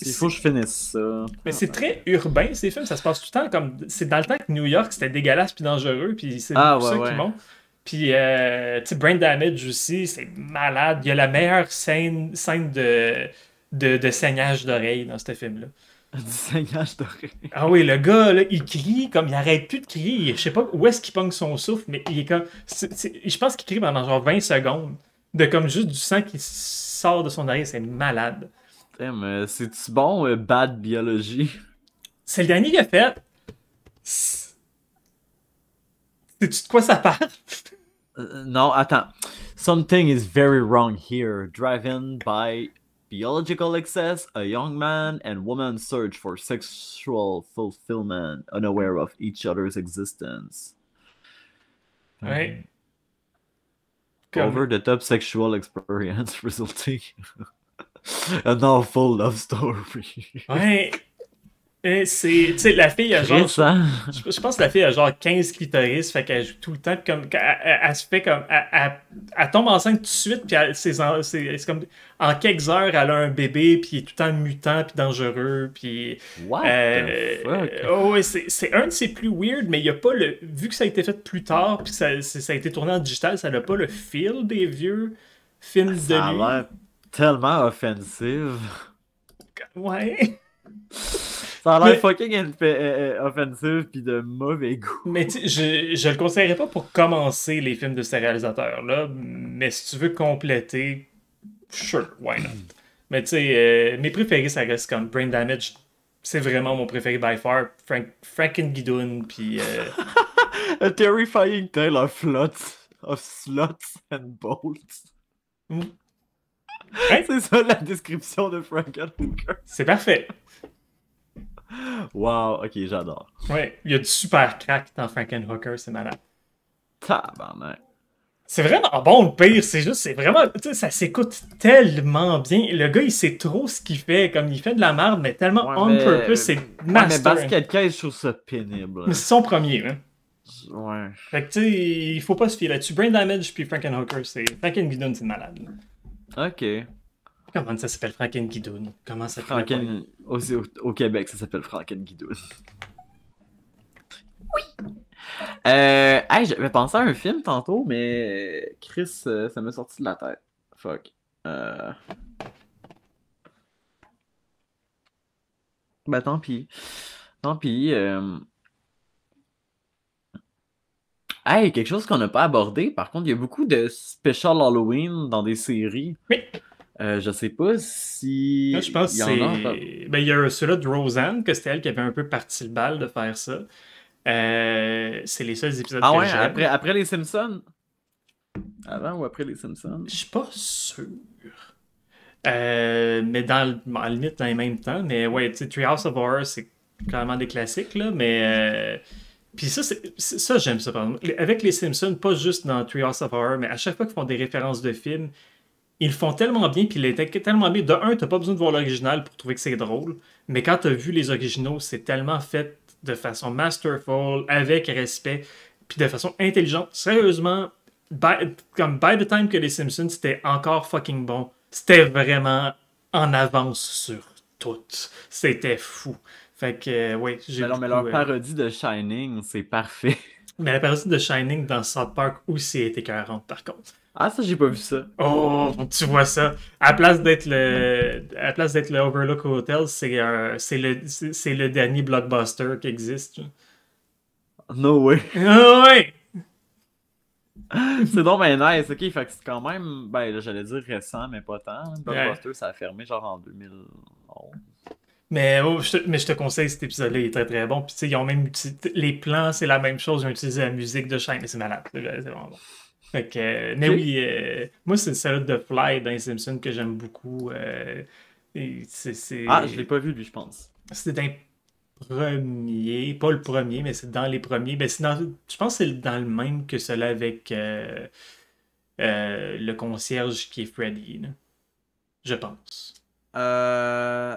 Il faut que je finisse ça. Mais c'est très urbain, ces films. Ça se passe tout le temps comme. C'est dans le temps que New York, c'était dégueulasse puis dangereux, puis c'est Ah beaucoup ouais, ça qui ouais. monte. Puis, tu sais, Brain Damage aussi, c'est malade. Il y a la meilleure scène de saignage d'oreille dans ce film-là. Du saignage doré. Ah oui, le gars, là, il crie comme il arrête plus de crier. Je sais pas où est-ce qu'il pogne son souffle, mais il est comme. Je pense qu'il crie pendant genre 20 secondes. De comme juste du sang qui sort de son oreille, c'est malade. C'est-tu bon, Bad Biology? C'est le dernier qu'il a fait. Sais-tu de quoi ça parle? Non, attends. Something is very wrong here. Driven by biological excess, a young man and woman search for sexual fulfillment, unaware of each other's existence. Ouais. Over Comme. the top sexual experience resulting an awful love story. Ouais. Et c'est. Tu sais, la fille a genre. Chris, hein? Je pense que la fille a genre 15 clitoris, fait qu'elle joue tout le temps, puis comme. Elle se fait comme. Elle tombe enceinte tout de suite, puis c'est comme. En quelques heures, elle a un bébé, puis il est tout le temps mutant, puis dangereux, puis. What the fuck? Oh, ouais, c'est un de ses plus weird, mais il y a pas le. Vu que ça a été fait plus tard, puis que ça a été tourné en digital, ça n'a pas le feel des vieux films Ça a de lui. l'air tellement offensive. Ouais. Ça a l'air Mais- fucking offensive pis de mauvais goût. Mais tu sais, je le conseillerais pas pour commencer les films de ce réalisateur-là, mais si tu veux compléter, sure, why not? Mais tu sais, mes préférés, ça reste comme Brain Damage, c'est vraiment mon préféré by far, Frankengidoon, puis A terrifying tale of sluts and bolts. Hein? C'est ça la description de Frankenhooker. C'est parfait. Wow, ok, j'adore. Ouais, il y a du super crack dans Frankenhooker, c'est malade. Tabarnak. C'est vraiment bon, le pire, c'est juste, c'est vraiment, tu sais, ça s'écoute tellement bien. Le gars, il sait trop ce qu'il fait, comme il fait de la merde, mais tellement Ouais, on mais- purpose, c'est Ouais, mais master. Basket Case, je trouve ça pénible. Mais c'est son premier, hein. Ouais. Fait que tu sais, il faut pas se fier là-dessus. Brain Damage puis Frankenhooker, c'est. Frankengidoon, c'est malade. Là. Ok. Comment ça s'appelle Frankengidoon? Comment ça s'appelle? Aussi au Québec, ça s'appelle Frankengidoon. Hey, j'avais pensé à un film tantôt, mais Chris, ça m'est sorti de la tête. Fuck. Ben tant pis. Tant pis. Hey, quelque chose qu'on n'a pas abordé. Par contre, il y a beaucoup de special Halloween dans des séries. Oui. Je sais pas si. Là, je pense il que y en a. c'est. Ben, il y a celui-là de Roseanne, que c'était elle qui avait un peu parti le bal de faire ça. C'est les seuls épisodes Ah que ouais, j'aime. après les Simpsons? Avant ou après les Simpsons? Je suis pas sûr. Mais à la limite, dans les mêmes temps. Mais ouais, tu sais, Treehouse of Horror, c'est clairement des classiques, là. Mais. Puis ça, ça j'aime ça, par exemple. Avec les Simpsons, pas juste dans Treehouse of Horror, mais à chaque fois qu'ils font des références de films, ils le font tellement bien, puis il était tellement bien. De un, t'as pas besoin de voir l'original pour trouver que c'est drôle, mais quand t'as vu les originaux, c'est tellement fait de façon masterful, avec respect, puis de façon intelligente. Sérieusement, comme by the time que les Simpsons, c'était encore fucking bon. C'était vraiment en avance sur tout. C'était fou. Fait que, ouais, j'ai Mais non, mais beaucoup, leur parodie de Shining, c'est parfait. Mais la parodie de Shining dans South Park aussi était écœurante, par contre. Ah, ça, j'ai pas vu ça. Oh, tu vois ça. À la place d'être le Overlook Hotel, c'est le dernier blockbuster qui existe. No way. Ah ouais! C'est donc ben nice, ok. Fait que c'est quand même, ben là, j'allais dire récent, mais pas tant. Blockbuster, ça a fermé genre en 2011. Mais, mais je te conseille cet épisode-là, il est très très bon. Puis tu sais, ils ont même utilisé les plans, c'est la même chose, ils ont utilisé la musique de Shine, c'est malade. C'est vraiment bon. Fait que, mais Ok. oui, moi c'est celle de Fly dans les Simpsons que j'aime beaucoup. Et Ah, je l'ai pas vu, lui, je pense. c'est un premier, pas le premier, mais c'est dans les premiers. Ben, je pense que c'est dans le même que celui avec le concierge qui est Freddy, là. Je pense. Euh...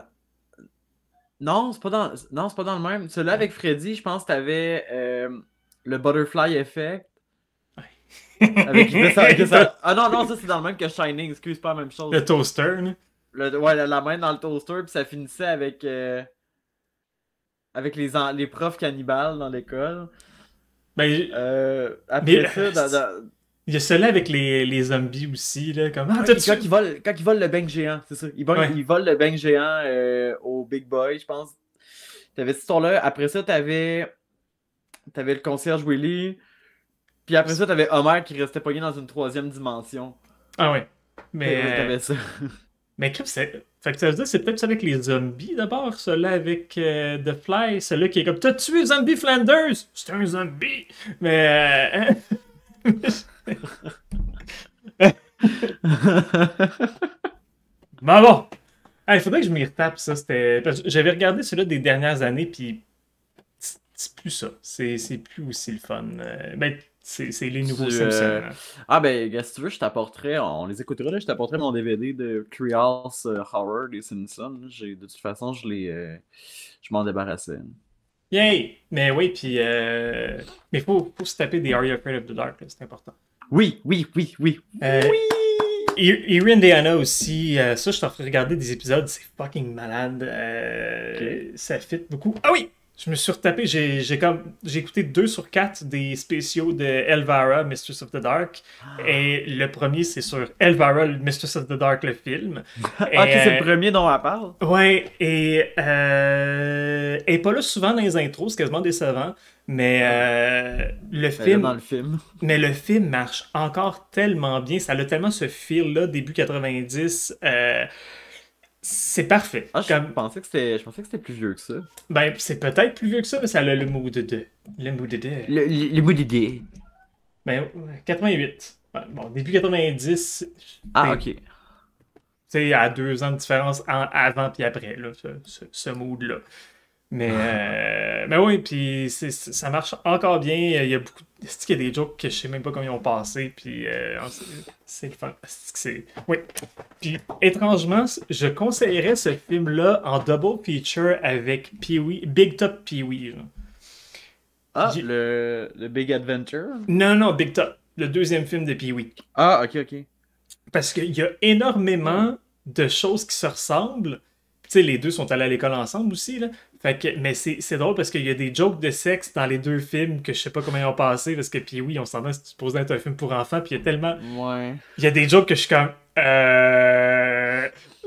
Non, c'est pas dans le même. Celui-là avec Freddy, je pense que t'avais le Butterfly Effect. Avec Ah non, non, ça c'est dans le même que Shining, excuse, pas la même chose. Le toaster, là. Ouais, la main dans le toaster, puis ça finissait avec les profs cannibales dans l'école. Ben, Après mais ça, il y a celui avec les zombies aussi, là, comme... Ah, ouais, t'as-tu... quand ils volent le bang géant, c'est ça. Ouais. Ils volent le bang géant au Big Boy, je pense. T'avais cette histoire-là. Après ça, t'avais le concierge Willy. Puis après ça, t'avais Homer qui restait pogné dans une troisième dimension. Ah ouais. Mais, T'avais ça. mais crème, c'est... Fait que ça veut dire que c'est peut-être ça avec les zombies d'abord, celui-là avec The Fly, celui-là qui est comme t'as tué Zombie Flanders! C'est un zombie! Mais. Mais bon! Il faudrait que je m'y retape, ça. Parce que j'avais regardé celui-là des dernières années, puis c'est plus ça. C'est plus aussi le fun. Ben, c'est les nouveaux Simpsons. Hein. Ah ben, si tu veux, je t'apporterai, on les écoutera, là, je t'apporterai mon DVD de Treehouse Horror des Simpsons. De toute façon, je m'en débarrassais. Yay! Mais oui, puis... Mais faut se taper des Are You Afraid of the Dark, là, c'est important. Oui, oui, oui, oui. Oui! Erie Indiana aussi, ça je t'en ferai regarder des épisodes, c'est fucking malade. Ça fit beaucoup. Ah oui! Je me suis retapé, j'ai écouté 2 sur 4 des spéciaux de Elvira, Mistress of the Dark. Et le premier, c'est sur Elvira, Mistress of the Dark, le film. Ok, c'est le premier dont on parle. Ouais, et elle est pas là souvent dans les intros, c'est quasiment décevant. Mais le film. Dans le film. Mais le film marche encore tellement bien. Ça a tellement ce feel-là, début 90. C'est parfait. Ah, je pensais que c'était plus vieux que ça. Ben, c'est peut-être plus vieux que ça, mais ça a le mood de. Le mood de. Le mood d'idée. Ben, 88. Bon, début 90. Ah, ok. Tu sais, à 2 ans de différence avant puis après, là, ce mood-là. Mais oui, puis ça marche encore bien. Il y a beaucoup. Est-ce qu'il y a des jokes que je sais même pas comment ils ont passé, puis c'est le fun. Oui. Puis étrangement, je conseillerais ce film-là en double feature avec Pee-wee, Big Top Pee-wee. Ah, le Big Adventure? Non, Big Top, le deuxième film de Pee-wee. Ah, ok. Parce qu'il y a énormément de choses qui se ressemblent. Tu sais, les deux sont allés à l'école ensemble aussi, là. Fait que, mais c'est drôle parce qu'il y a des jokes de sexe dans les 2 films que je sais pas comment ils ont passé, parce que puis oui, on s'entend, c'est supposé être un film pour enfants, puis il y a tellement... Ouais. Il y a des jokes que je suis comme...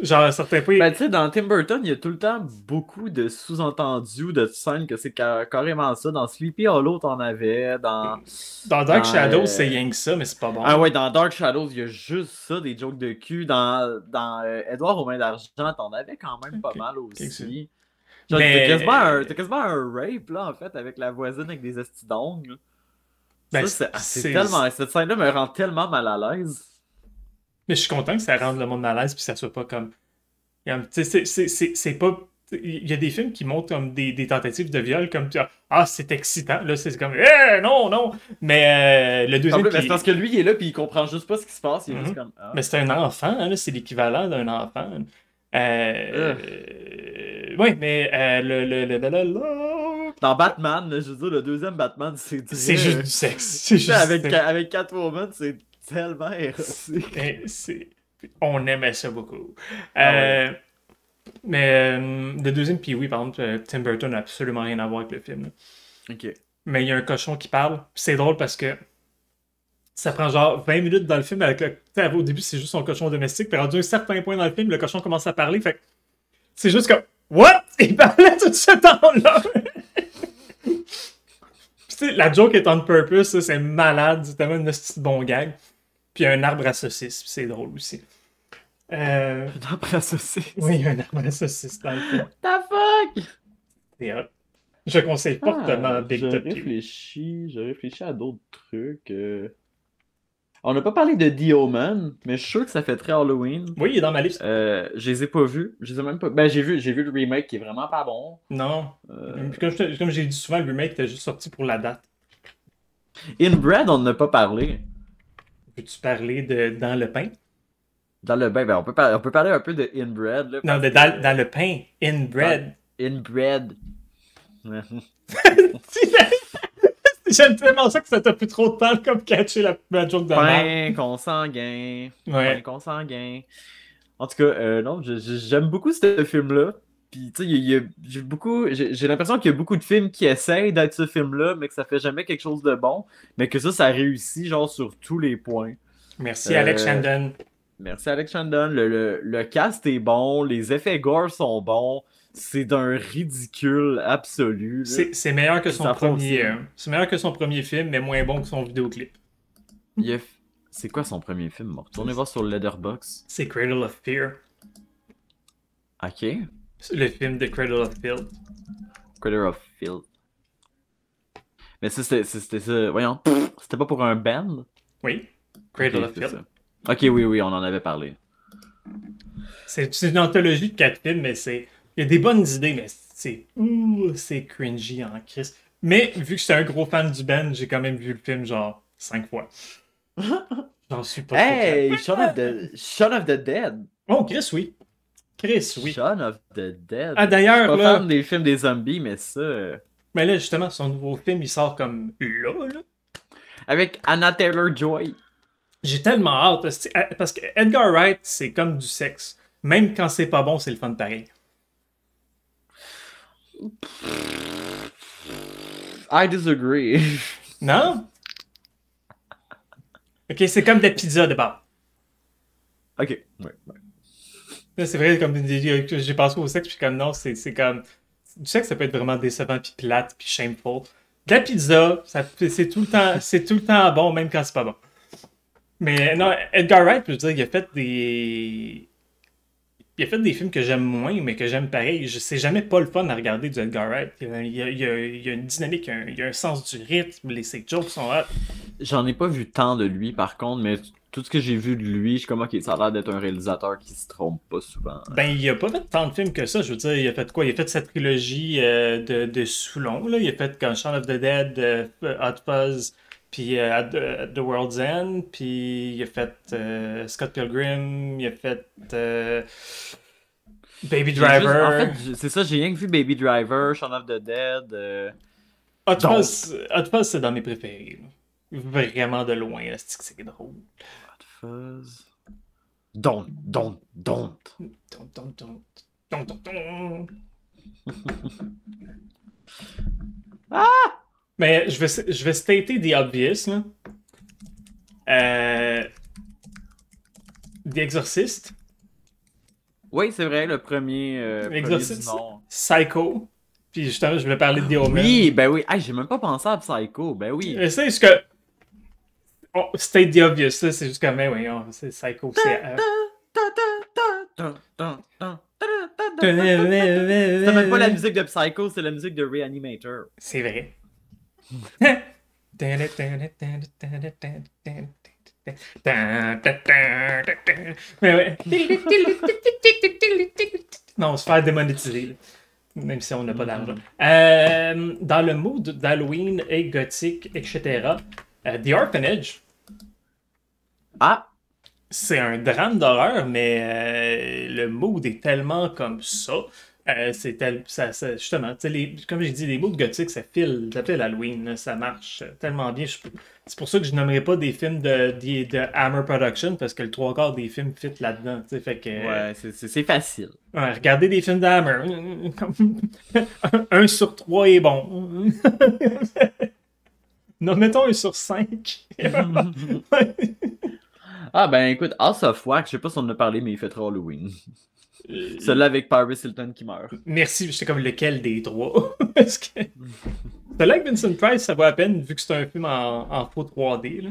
Genre, à certains points... Ben, tu sais, dans Tim Burton, il y a tout le temps beaucoup de sous-entendus ou de scènes que c'est carrément ça. Dans Sleepy Hollow, t'en avais. Dans Dark Shadows, c'est rien que ça, mais c'est pas bon. Ah ouais, dans Dark Shadows, il y a juste ça, des jokes de cul. Dans Edouard aux mains d'argent, t'en avais quand même pas mal aussi. Genre, mais... t'as quasiment un rape, là, en fait, avec la voisine avec des estidongles. Ben, c'est tellement... Cette scène-là me rend tellement mal à l'aise. Mais je suis content que ça rende le monde à l'aise puis que ça soit pas comme... C'est pas... Il y a des films qui montrent comme des tentatives de viol comme... Ah, c'est excitant. Là, c'est comme... Non! Mais le deuxième... C'est parce que lui, il est là puis il comprend juste pas ce qui se passe. Il est juste comme... Mais c'est un enfant, hein, c'est l'équivalent d'un enfant. Oui, mais dans Batman, je veux dire, le deuxième Batman, c'est juste du sexe. C'est juste avec Catwoman, c'est tellement érotique. On aimait ça beaucoup. Ouais. Mais le deuxième, puis oui, par exemple, Tim Burton n'a absolument rien à voir avec le film. Là. Ok. Mais il y a un cochon qui parle. C'est drôle parce que ça prend genre 20 minutes dans le film. Au début, c'est juste son cochon domestique. Puis rendu à un certain point dans le film, le cochon commence à parler. Fait c'est juste comme What? Il parlait tout ce temps-là! Puis la joke est on purpose, ça, c'est malade. C'est tellement une petite bon gag. Puis il y a un arbre à saucisse. C'est drôle aussi. Un arbre à saucisse? Oui, il y a un arbre à saucisse dans le film. The fuck? C'est hot. Je conseille fortement Big Top. Je réfléchis à d'autres trucs. On n'a pas parlé de The Omen, mais je suis sûr que ça fait très Halloween. Oui, il est dans ma liste. Je les ai pas vus. Je les ai même pas. Ben, j'ai vu le remake qui est vraiment pas bon. Non. Comme j'ai dit souvent, le remake était juste sorti pour la date. Inbred, on n'a pas parlé. Peux-tu parler de Dans le pain? Dans le bain, ben on peut parler un peu de Inbred. Là, non, dans le pain. Inbred. Inbred. J'aime tellement ça que ça t'a pris trop de temps comme catcher la joke de merde. Pain consanguin. Ouais. Pain consanguin. En tout cas, non, j'aime beaucoup ce film-là. Puis, tu sais, j'ai l'impression qu'il y a beaucoup de films qui essayent d'être ce film-là, mais que ça fait jamais quelque chose de bon. Mais que ça réussit, genre, sur tous les points. Merci, Alex Shandon. Merci, Alex Shandon. Le cast est bon, les effets gore sont bons. C'est d'un ridicule absolu. C'est meilleur que son premier. fonctionne. C'est meilleur que son premier film, mais moins bon que son vidéoclip. C'est quoi son premier film? Retournez voir sur Letterboxd. C'est Cradle of Fear. Ok. Le film de Cradle of Filth. Cradle of Filth. Mais ça, c'était ça. Voyons. C'était pas pour un band? Oui. Cradle of c'est Filth. ça. Ok, oui, on en avait parlé. C'est une anthologie de 4 films, mais c'est. Il y a des bonnes idées, mais c'est cringy en crise. Mais vu que j'étais un gros fan du band, j'ai quand même vu le film genre 5 fois. J'en suis pas Hey, trop Shaun of the Dead. Oh, Chris, oui. Chris, oui. Shaun of the Dead. Ah, d'ailleurs, Pas là. fan des films des zombies, mais ça. Mais là, justement, son nouveau film, il sort comme là. Avec Anna Taylor-Joy. J'ai tellement hâte. Parce que Edgar Wright, c'est comme du sexe. Même quand c'est pas bon, c'est le fun pareil. I disagree. Non? Ok, c'est comme des pizzas de base. Ok, ouais. Là, c'est vrai, comme j'ai pensé au sexe, puis comme non, c'est comme. Du sexe, ça peut être vraiment décevant, puis plate, puis shameful. De la pizza, c'est tout le temps bon, même quand c'est pas bon. Mais non, Edgar Wright, je veux dire, il a fait des films que j'aime moins, mais que j'aime pareil. C'est jamais pas le fun à regarder du Edgar Wright. Il y a une dynamique, il y a un sens du rythme, ses jokes sont hot. J'en ai pas vu tant de lui, par contre, mais tout ce que j'ai vu de lui, je suis comme, ok, ça a l'air d'être un réalisateur qui se trompe pas souvent. Ben, il a pas fait tant de films que ça. Je veux dire, il a fait quoi? Il a fait sa trilogie de Soulon, là. Il a fait comme Shaun of the Dead, Hot Fuzz, puis at the World's End, puis il a fait Scott Pilgrim, il a fait Baby Driver. En fait, c'est ça, j'ai rien que vu Baby Driver, Shaun of the Dead. Hot Fuzz, c'est dans mes préférés, là. Vraiment de loin, là, c'est drôle. Hot Fuzz. Don't. Don't. Ah! Mais je vais stater the obvious, là. The Exorcist. Oui, c'est vrai, le premier Exorcist. non. Psycho. Puis justement, je voulais parler de The Omen. Oui, ben oui. Hey, j'ai même pas pensé à Psycho, ben oui. C'est juste que. Oh, state the obvious, là, c'est juste comme, mais oui, c'est Psycho. C'est. C'est même pas la musique de Psycho, c'est la musique de Reanimator. C'est vrai. Mais ouais. Non, on se fait démonétiser, là. Même si on n'a pas d'argent. Dans le mood d'Halloween et gothique, etc., The Orphanage, Ah! c'est un drame d'horreur, mais le mood est tellement comme ça. Justement, comme j'ai dit, les moods gothiques, ça file l'Halloween, là, ça marche tellement bien. C'est pour ça que je nommerai pas des films de Hammer Production, parce que le trois quarts des films fit là-dedans. Fait que, Ouais, c'est facile. ouais, regardez des films d'Hammer. 1 sur 3 est bon. Non, mettons 1 sur 5. Ah ben écoute, House of Wax, je sais pas si on en a parlé, mais il fait trop Halloween. Celui-là avec Paris Hilton qui meurt. Merci, j'étais comme lequel des trois. Parce que celui avec Vincent Price, ça vaut à peine vu que c'est un film en faux 3D. Là.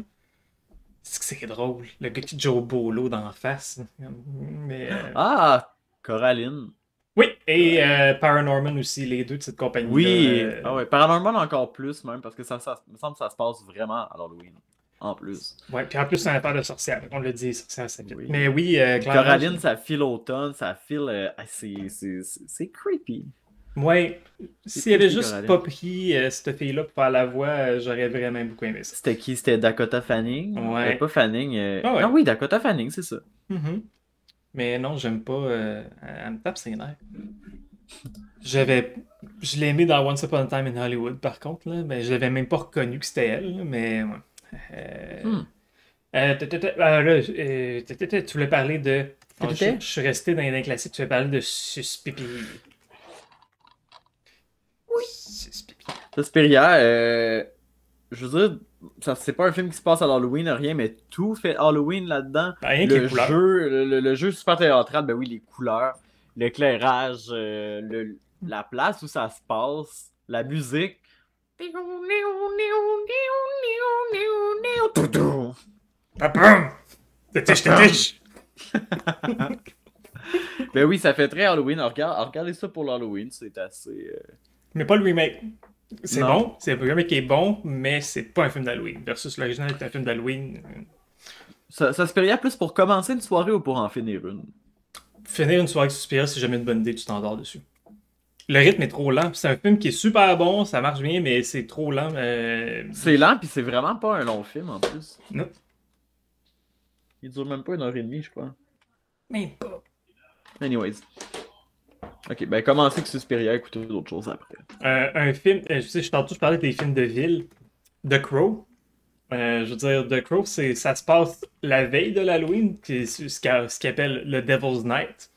C'est drôle. Le gars qui joue au bolo d'en face. Mais, Ah! Coraline. oui, et Paranorman aussi, les deux de cette compagnie. Oui! Ah ouais, Paranormal encore plus même, parce que ça me semble que ça se passe vraiment à l'Halloween. En plus. Ouais, puis en plus, c'est un affaire de sorcière. On le dit, sorcière, ça vite. Oui. Mais oui, clairement. Coraline, ça file automne, ça file. C'est creepy. Ouais, s'il avait creepy, juste Coraline. pas pris cette fille-là pour faire la voix, j'aurais vraiment beaucoup aimé ça. C'était qui? C'était Dakota Fanning? Ouais. Pas Fanning. Ah ouais. Ah oui, Dakota Fanning, c'est ça. Mhm. Mais non, j'aime pas. Elle me tape ses nerfs. Je l'ai aimé dans Once Upon a Time in Hollywood, par contre, là. Ben, je l'avais même pas reconnu que c'était elle, là, mais ouais. Hmm. Tu voulais parler de. Oh, T'étais? je suis resté dans les classiques, tu voulais parler de Suspipi. Suspipi. Suspiria, je veux dire, ça c'est pas un film qui se passe à l'Halloween, rien, mais tout fait Halloween là-dedans. Rien que les Le couleurs. jeu, le jeu super théâtral, ben oui, les couleurs, l'éclairage, la place où ça se passe, la musique. Papam! Tétiche! Ben oui, ça fait très Halloween. Regardez ça pour l'Halloween, c'est assez. Mais pas le remake. C'est Non. bon, c'est le remake qui est bon, mais c'est pas un film d'Halloween. Versus l'original est un film d'Halloween. Ça se paierait plus pour commencer une soirée ou pour en finir une. Finir une soirée avec Suspiria, c'est jamais une bonne idée, tu t'endors dessus. Le rythme est trop lent. C'est un film qui est super bon, ça marche bien, mais c'est trop lent. C'est lent, puis c'est vraiment pas un long film en plus. Non. Il dure même pas 1h30, je crois. Même pas. Anyways. Ok, ben commencez avec Suspiria, écoutez d'autres choses après. Un film, je sais, je parlais des films de ville. The Crow. Je veux dire, The Crow, ça se passe la veille de l'Halloween, puis c'est ce qu'ils appelle le Devil's Night.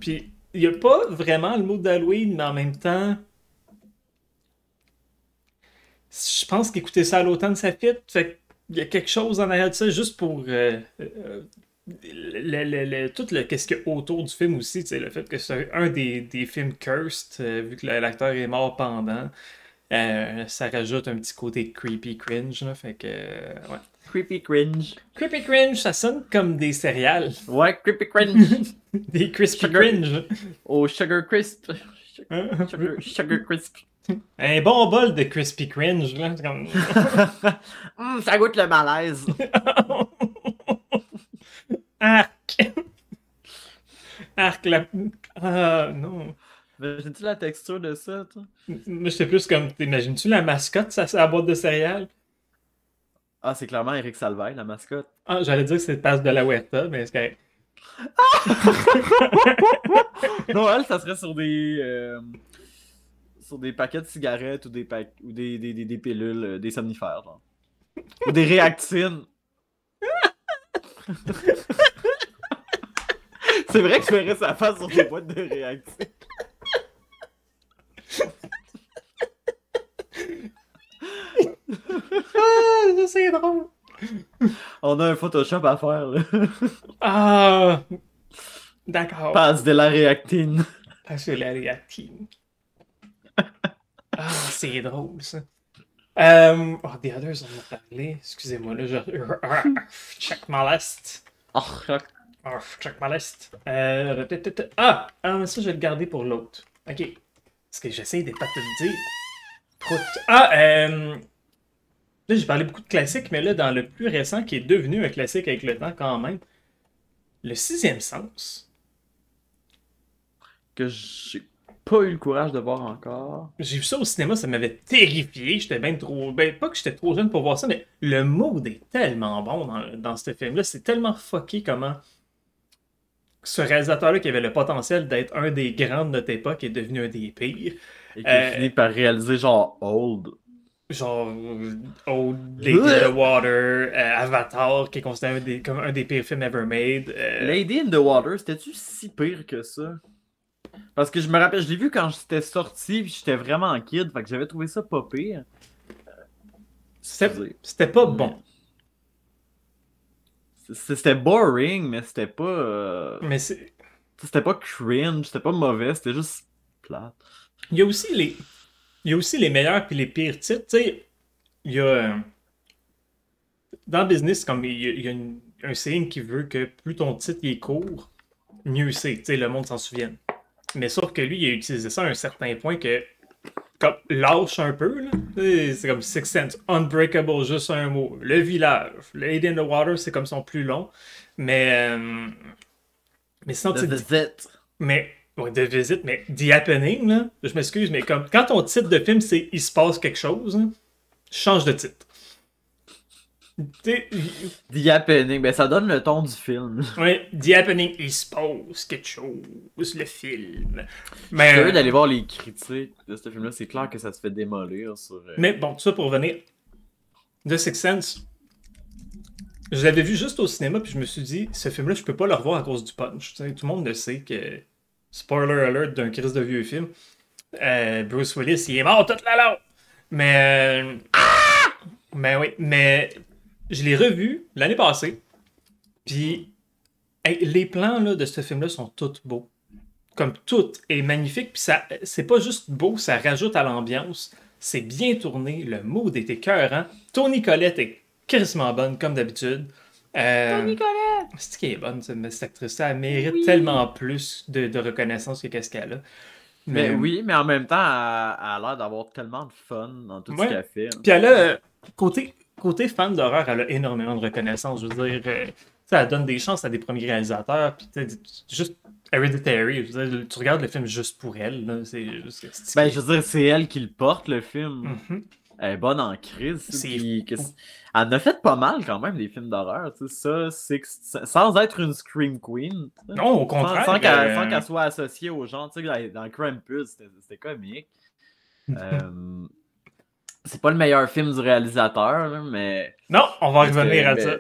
Puis, il n'y a pas vraiment le mot d'Halloween, mais en même temps, je pense qu'écouter ça à l'automne, ça fit. Fait qu'il y a quelque chose en arrière de ça, juste pour tout qu'est-ce qu'il y a autour du film aussi, tu sais, le fait que c'est un des films cursed, vu que l'acteur est mort pendant. Ça rajoute un petit côté creepy cringe, là, fait que, ouais. Creepy cringe. Creepy cringe, ça sonne comme des céréales. Ouais, creepy cringe. Des crispy Sugar. cringe. Oh, Sugar Crisp. Hein? Sugar Crisp. Un bon bol de crispy cringe, là. C'est comme... Ça goûte le malaise. Arc! Arc, la... Ah, non. Imagines-tu la texture de ça, toi? Moi, j'étais plus comme... T'imagines-tu la mascotte, ça, c'est la boîte de céréales? Ah, c'est clairement Eric Salvaille, la mascotte. Ah, j'allais dire que c'est passe de la Huerta, mais c'est correct. Non, elle, ça serait sur des paquets de cigarettes ou des pilules, des somnifères, genre. Ou des réactines. C'est vrai que je verrais sa face sur des boîtes de réactines. Ah, ça, c'est drôle. On a un Photoshop à faire, là. Ah, d'accord. Passe de la réactine. Parce que la réactive. Ah, c'est drôle, ça. Oh, The Others, on en a parlé. Excusez-moi, là, check my list. Oh, Check my list. Ça, je vais le garder pour l'autre. Ok. Parce que j'essaie de pas te le dire. Là, j'ai parlé beaucoup de classiques, mais là, dans le plus récent, qui est devenu un classique avec le temps quand même, Le Sixième Sens. que j'ai pas eu le courage de voir encore. J'ai vu ça au cinéma, ça m'avait terrifié. J'étais bien trop. Ben, pas que j'étais trop jeune pour voir ça, mais le mood est tellement bon dans ce film-là. C'est tellement fucké comment ce réalisateur-là qui avait le potentiel d'être un des grands de notre époque est devenu un des pires. Et qui a fini par réaliser genre Old. Genre, Old Lady in the Water, Avatar, qui est considéré comme un des pires films ever made. Lady in the Water, c'était-tu si pire que ça? Parce que je me rappelle, je l'ai vu quand j'étais sorti, puis j'étais vraiment kid, fait que j'avais trouvé ça pas pire. C'était pas bon. C'était boring, mais c'était pas. Mais c'était pas cringe, c'était pas mauvais, c'était juste plate. il y a aussi les meilleurs puis les pires titres. Tu sais, il y a. Dans le business, comme il y a un saying qui veut que plus ton titre est court, mieux c'est. Tu sais, le monde s'en souvienne. Mais sauf que lui, il a utilisé ça à un certain point que. Comme lâche un peu, là. C'est comme Six Sense, Unbreakable, juste un mot. Le village, Lady in the Water, c'est comme son plus long. Mais sinon, The Visit. mais ouais, de visite, mais The Happening, là, je m'excuse, mais comme quand ton titre de film c'est Il se passe quelque chose, hein, change de titre. T'sais, The Happening, ben ça donne le ton du film. ouais, The Happening, il se passe quelque chose, le film. Je suis curieux Mais, d'aller voir les critiques de ce film-là. C'est clair que ça se fait démolir sur. mais bon, tout ça pour revenir. The Sixth Sense, je l'avais vu juste au cinéma, puis je me suis dit, ce film-là, je peux pas le revoir à cause du punch. T'sais, tout le monde le sait que, spoiler alert d'un Christ de vieux film, Bruce Willis, il est mort toute la long. Mais oui, mais je l'ai revu l'année passée, puis hey, les plans là, de ce film-là sont tous beaux. Comme tout est magnifique, puis ça, c'est pas juste beau, ça rajoute à l'ambiance. C'est bien tourné, le mood est écœurant. Toni Collette est crissement bonne, comme d'habitude. Nicolas! C'est qui est bonne, cette actrice-là. Elle mérite Oui. tellement plus de reconnaissance que qu'est-ce qu'elle a. Mais oui, mais en même temps, elle a l'air d'avoir tellement de fun dans tout ce Ouais. qu'elle fait. Puis elle a, côté fan d'horreur, elle a énormément de reconnaissance. Je veux dire, ça, elle donne des chances à des premiers réalisateurs. Puis juste Hereditary, je veux dire, tu regardes le film juste pour elle. Là, c'est juste. Ben, je veux dire, c'est elle qui le porte, le film. Mhm. Elle est bonne en crise. C'est Puis fou. elle en a fait pas mal quand même des films d'horreur. Tu sais, sans être une Scream Queen. Tu sais. Non, au contraire. Sans qu'elle soit associée aux gens. Tu sais, dans Krampus, c'était comique. C'est pas le meilleur film du réalisateur, là, mais. Non, on va revenir à ça.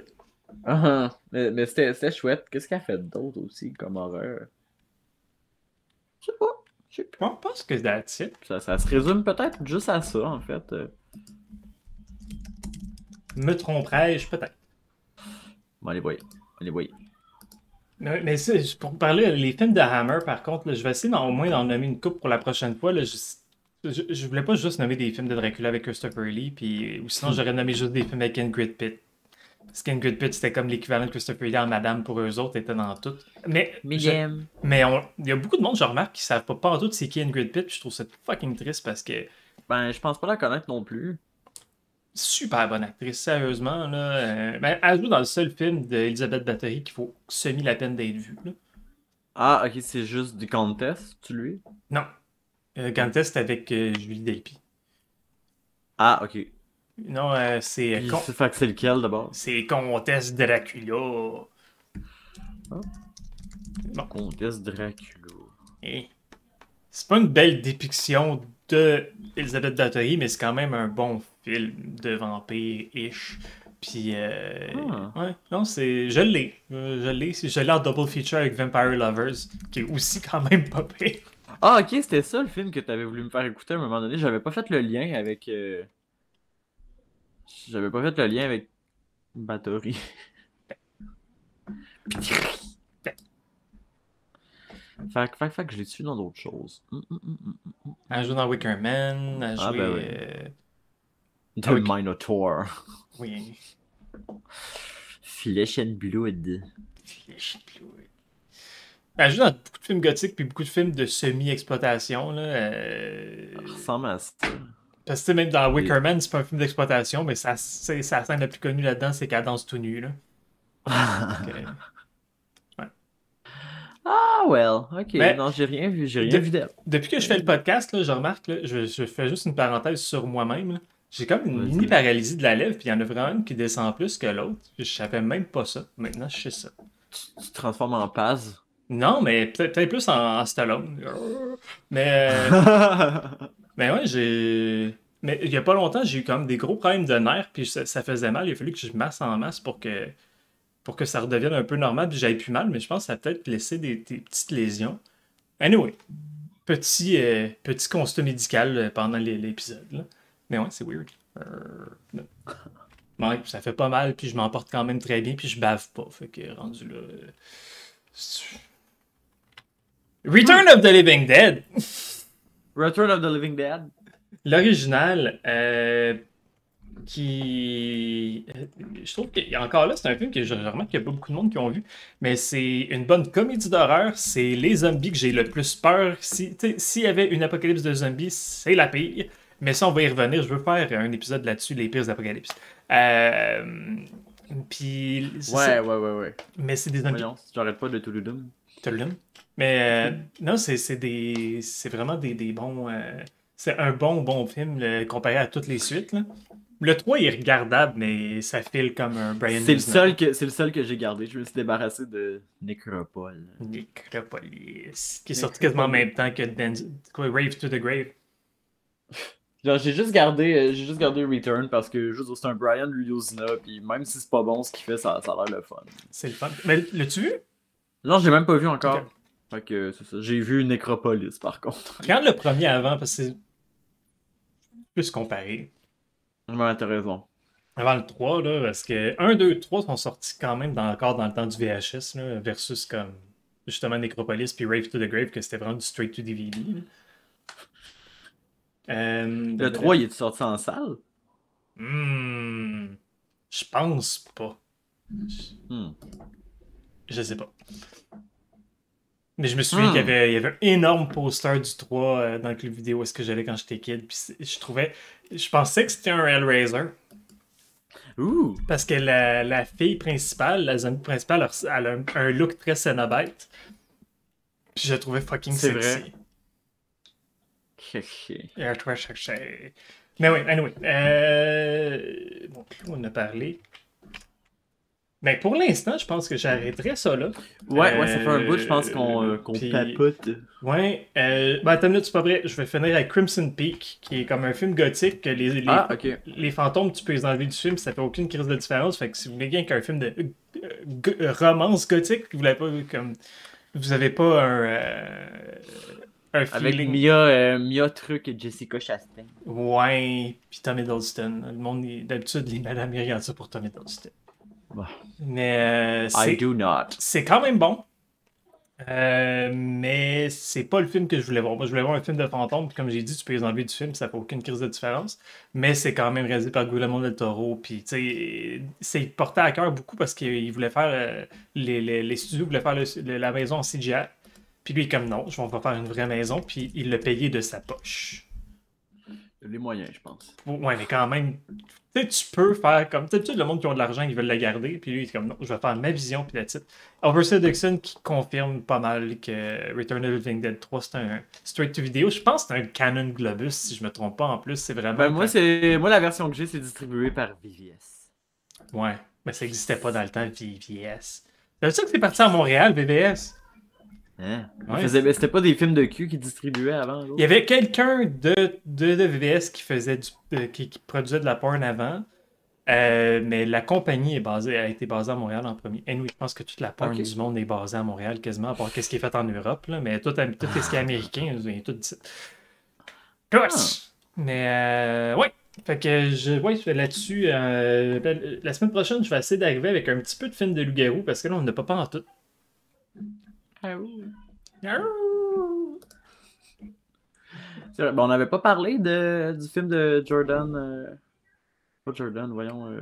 Mais c'était chouette. Qu'est-ce qu'elle a fait d'autre aussi comme horreur? Je sais pas. Je sais pas. On pense que that's it. Ça se résume peut-être juste à ça, en fait. Me tromperais-je, peut-être. Bon, allez, voyez. Allez, voyez. Mais pour parler les films de Hammer, par contre, là, je vais essayer au moins d'en nommer une coupe pour la prochaine fois. Là, je voulais pas juste nommer des films de Dracula avec Christopher Lee, puis, ou sinon j'aurais nommé juste des films avec Ingrid Pitt. Parce qu'Ingrid Pitt, c'était comme l'équivalent de Christopher Lee en Madame pour eux autres, était dans tout. Mais il y a beaucoup de monde, je remarque, qui savent pas en tout c'est qui Ingrid Pitt, puis je trouve ça fucking triste parce que Ben, je pense pas la connaître non plus. super bonne actrice, sérieusement. Là, ben, elle joue dans le seul film d'Elizabeth Bathory qu'il faut semi la peine d'être vu. Là. Ah, ok, c'est juste du contest, tu lui? Non. Quand c'était avec Julie Delpy. Ah, ok. Non, c'est Puis, fait que c'est lequel d'abord? c'est Comtesse Dracula. Ah. Bon. Comtesse Dracula. Et c'est pas une belle dépiction de Elizabeth Bathory, mais c'est quand même un bon film de vampire-ish. Puis, ouais, non, je l'ai. Je l'ai en double feature avec Vampire Lovers, qui est aussi quand même pas pire. Ah, ok, c'était ça le film que t'avais voulu me faire écouter à un moment donné. J'avais pas fait le lien avec. J'avais pas fait le lien avec Bathory. Fait que je l'ai tué dans d'autres choses. Elle a joué dans Wicker Man, elle a Ah, joué. ben oui. The oui. Minotaur. Oui. Flesh and Blood. Elle joue dans beaucoup de films gothiques puis beaucoup de films de semi-exploitation. Là, Ça ressemble à ça. Parce que même dans Wicker Man, c'est pas un film d'exploitation, mais sa scène la plus connue là-dedans, c'est qu'elle danse tout nu. Là. Donc, ouais. Ah, well, ok. Mais non, j'ai rien vu d'elle. Depuis que je fais le podcast, là, je remarque, là, je fais juste une parenthèse sur moi-même. Là. J'ai comme une Vas-y. mini paralysie de la lèvre, puis il y en a vraiment une qui descend plus que l'autre. Je savais même pas ça. Maintenant, je sais ça. Tu te transformes en Paz. Non, mais peut-être plus en Stallone. Mais, mais ouais, Mais il y a pas longtemps, j'ai eu comme des gros problèmes de nerfs, puis ça faisait mal. Il a fallu que je masse en masse pour que ça redevienne un peu normal, puis j'avais plus mal, mais je pense que ça a peut-être laissé des petites lésions. Anyway, petit constat médical pendant l'épisode. Là. Mais ouais, c'est weird. Ouais, ça fait pas mal, puis je m'en porte quand même très bien, puis je bave pas. Fait que rendu là. Return of the Living Dead! Return of the Living Dead. L'original, qui. Je trouve qu'encore là, c'est un film que je remarque qu'il n'y a pas beaucoup de monde qui ont vu, mais c'est une bonne comédie d'horreur. C'est les zombies que j'ai le plus peur. S'il y avait une apocalypse de zombies, c'est la pire. Mais ça, on va y revenir. Je veux faire un épisode là-dessus, les pires apocalypses. Puis. Ouais. Mais c'est des zombies. Voyons, j'arrête pas de tout le doom. Mais non, c'est vraiment des bons. C'est un bon film comparé à toutes les suites. Là. Le 3 il est regardable, mais ça file comme un Brian C'est Usna. le seul que j'ai gardé. Je me suis débarrassé de Necropole. Necropolis, qui est sorti quasiment en même temps que quoi, Rave to the Grave. Genre, j'ai juste gardé Return parce que juste c'est un Brian Usna, puis même si c'est pas bon ce qu'il fait, ça a l'air le fun. C'est le fun. Mais l'as-tu vu? Non, je l'ai même pas vu encore. Ok. Fait que c'est ça. J'ai vu Necropolis par contre. Regarde le premier avant, parce que c'est plus comparé. Ouais, t'as raison. Avant le 3, là, parce que 1, 2, 3 sont sortis quand même encore dans le temps du VHS, là, versus comme justement Necropolis puis Rave to the Grave, que c'était vraiment du straight to DVD. Là. Le 3, il est sorti en salle? Je pense pas. Hmm. Je sais pas. Mais je me souviens qu'il y avait un énorme poster du 3 dans le club vidéo où est-ce que j'allais quand j'étais kid. Puis je pensais que c'était un Hellraiser. Ouh! Parce que la fille principale, la zombie principale, elle a un look très Cenobite. Puis je la trouvais fucking C'est sexy. vrai. Mais oui, anyway. Donc là, on a parlé. Mais pour l'instant, je pense que j'arrêterai ça là. Ouais, ça fait un bout, je pense qu'on puis- papote. Ouais. Attends une minute, c'est pas vrai. Je vais finir avec Crimson Peak, qui est comme un film gothique que Ah, ok. les fantômes, tu peux les enlever du film, ça fait aucune crise de différence. Fait que si vous voulez bien qu'un film de romance gothique, vous l'avez pas comme. Vous avez pas un Avec feeling. Mia Truc et Jessica Chastain. Ouais, puis Tom Hiddleston. Le monde, d'habitude, les madames, ils regardent ça pour Tom Hiddleston. Bah. Mais I do not. c'est quand même bon. Mais c'est pas le film que je voulais voir. Moi, je voulais voir un film de fantôme, puis comme j'ai dit, tu peux les enlever du film, ça fait aucune crise de différence. Mais c'est quand même réalisé par Guillermo del Toro, puis tu sais, c'est porté à cœur beaucoup parce qu'il voulait faire, les studios voulaient faire la maison en CGI. Puis lui, comme non, on va faire une vraie maison, puis il l'a payé de sa poche. Les moyens, je pense. Ouais, mais quand même, tu sais, tu peux faire comme. Tu sais, le monde qui ont de l'argent, ils veulent la garder. Puis lui, il est comme non, je vais faire ma vision, puis la titre. Overseer Dixon qui confirme pas mal que Return of the Living Dead 3, c'est un straight to video. Je pense que c'est un Canon Globus, si je me trompe pas en plus. C'est vraiment. Ben, moi, la version que j'ai, c'est distribué par VVS. Ouais, mais ça n'existait pas dans le temps, VVS. T'as-tu que c'est parti à Montréal, VVS? Hein? Ouais. C'était pas des films de cul qui distribuaient avant. Il y avait quelqu'un de VVS qui faisait qui produisait de la porn avant. Mais la compagnie a été basée à Montréal en premier. Anyway, je pense que toute la porn du monde est basée à Montréal quasiment, à part qu'est-ce qui est fait en Europe. Là, mais tout ce qui est américain, ils ont tout dit. Mais ouais. Fait que ouais, là-dessus, la semaine prochaine, je vais essayer d'arriver avec un petit peu de film de loup-garou parce que là, on n'a pas en tout. Bon, on n'avait pas parlé du film de Jordan. Pas Jordan, voyons.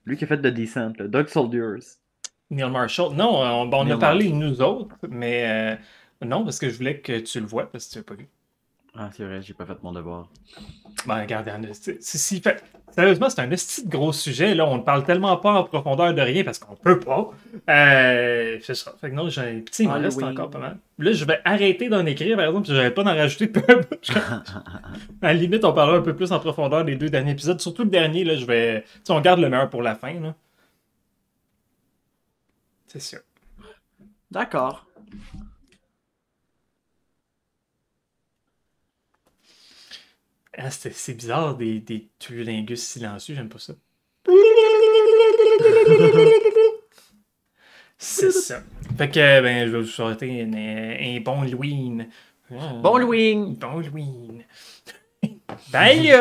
Lui qui a fait The Descent, là, Dog Soldiers. Neil Marshall. Non, on Neil a parlé Marshall. nous autres, mais non, parce que je voulais que tu le vois parce que tu l'as pas vu. Ah, c'est vrai, j'ai pas fait mon devoir. Ben, regardez, sérieusement, c'est un esti de gros sujet. Là, on ne parle tellement pas en profondeur de rien parce qu'on peut pas. C'est ça. Fait que non, il m'en reste encore pas mal. Là, je vais arrêter d'en écrire, par exemple, puis j'arrête pas d'en rajouter peu. À la limite, on parlera un peu plus en profondeur des 2 derniers épisodes. Surtout le dernier, là, on garde le meilleur pour la fin, là. C'est sûr. D'accord. Ah, c'est bizarre, des tululingus silencieux, j'aime pas ça. C'est ça. Fait que, ben, je vais vous souhaiter un bon Halloween. Bon Halloween! Bon Halloween. Bye!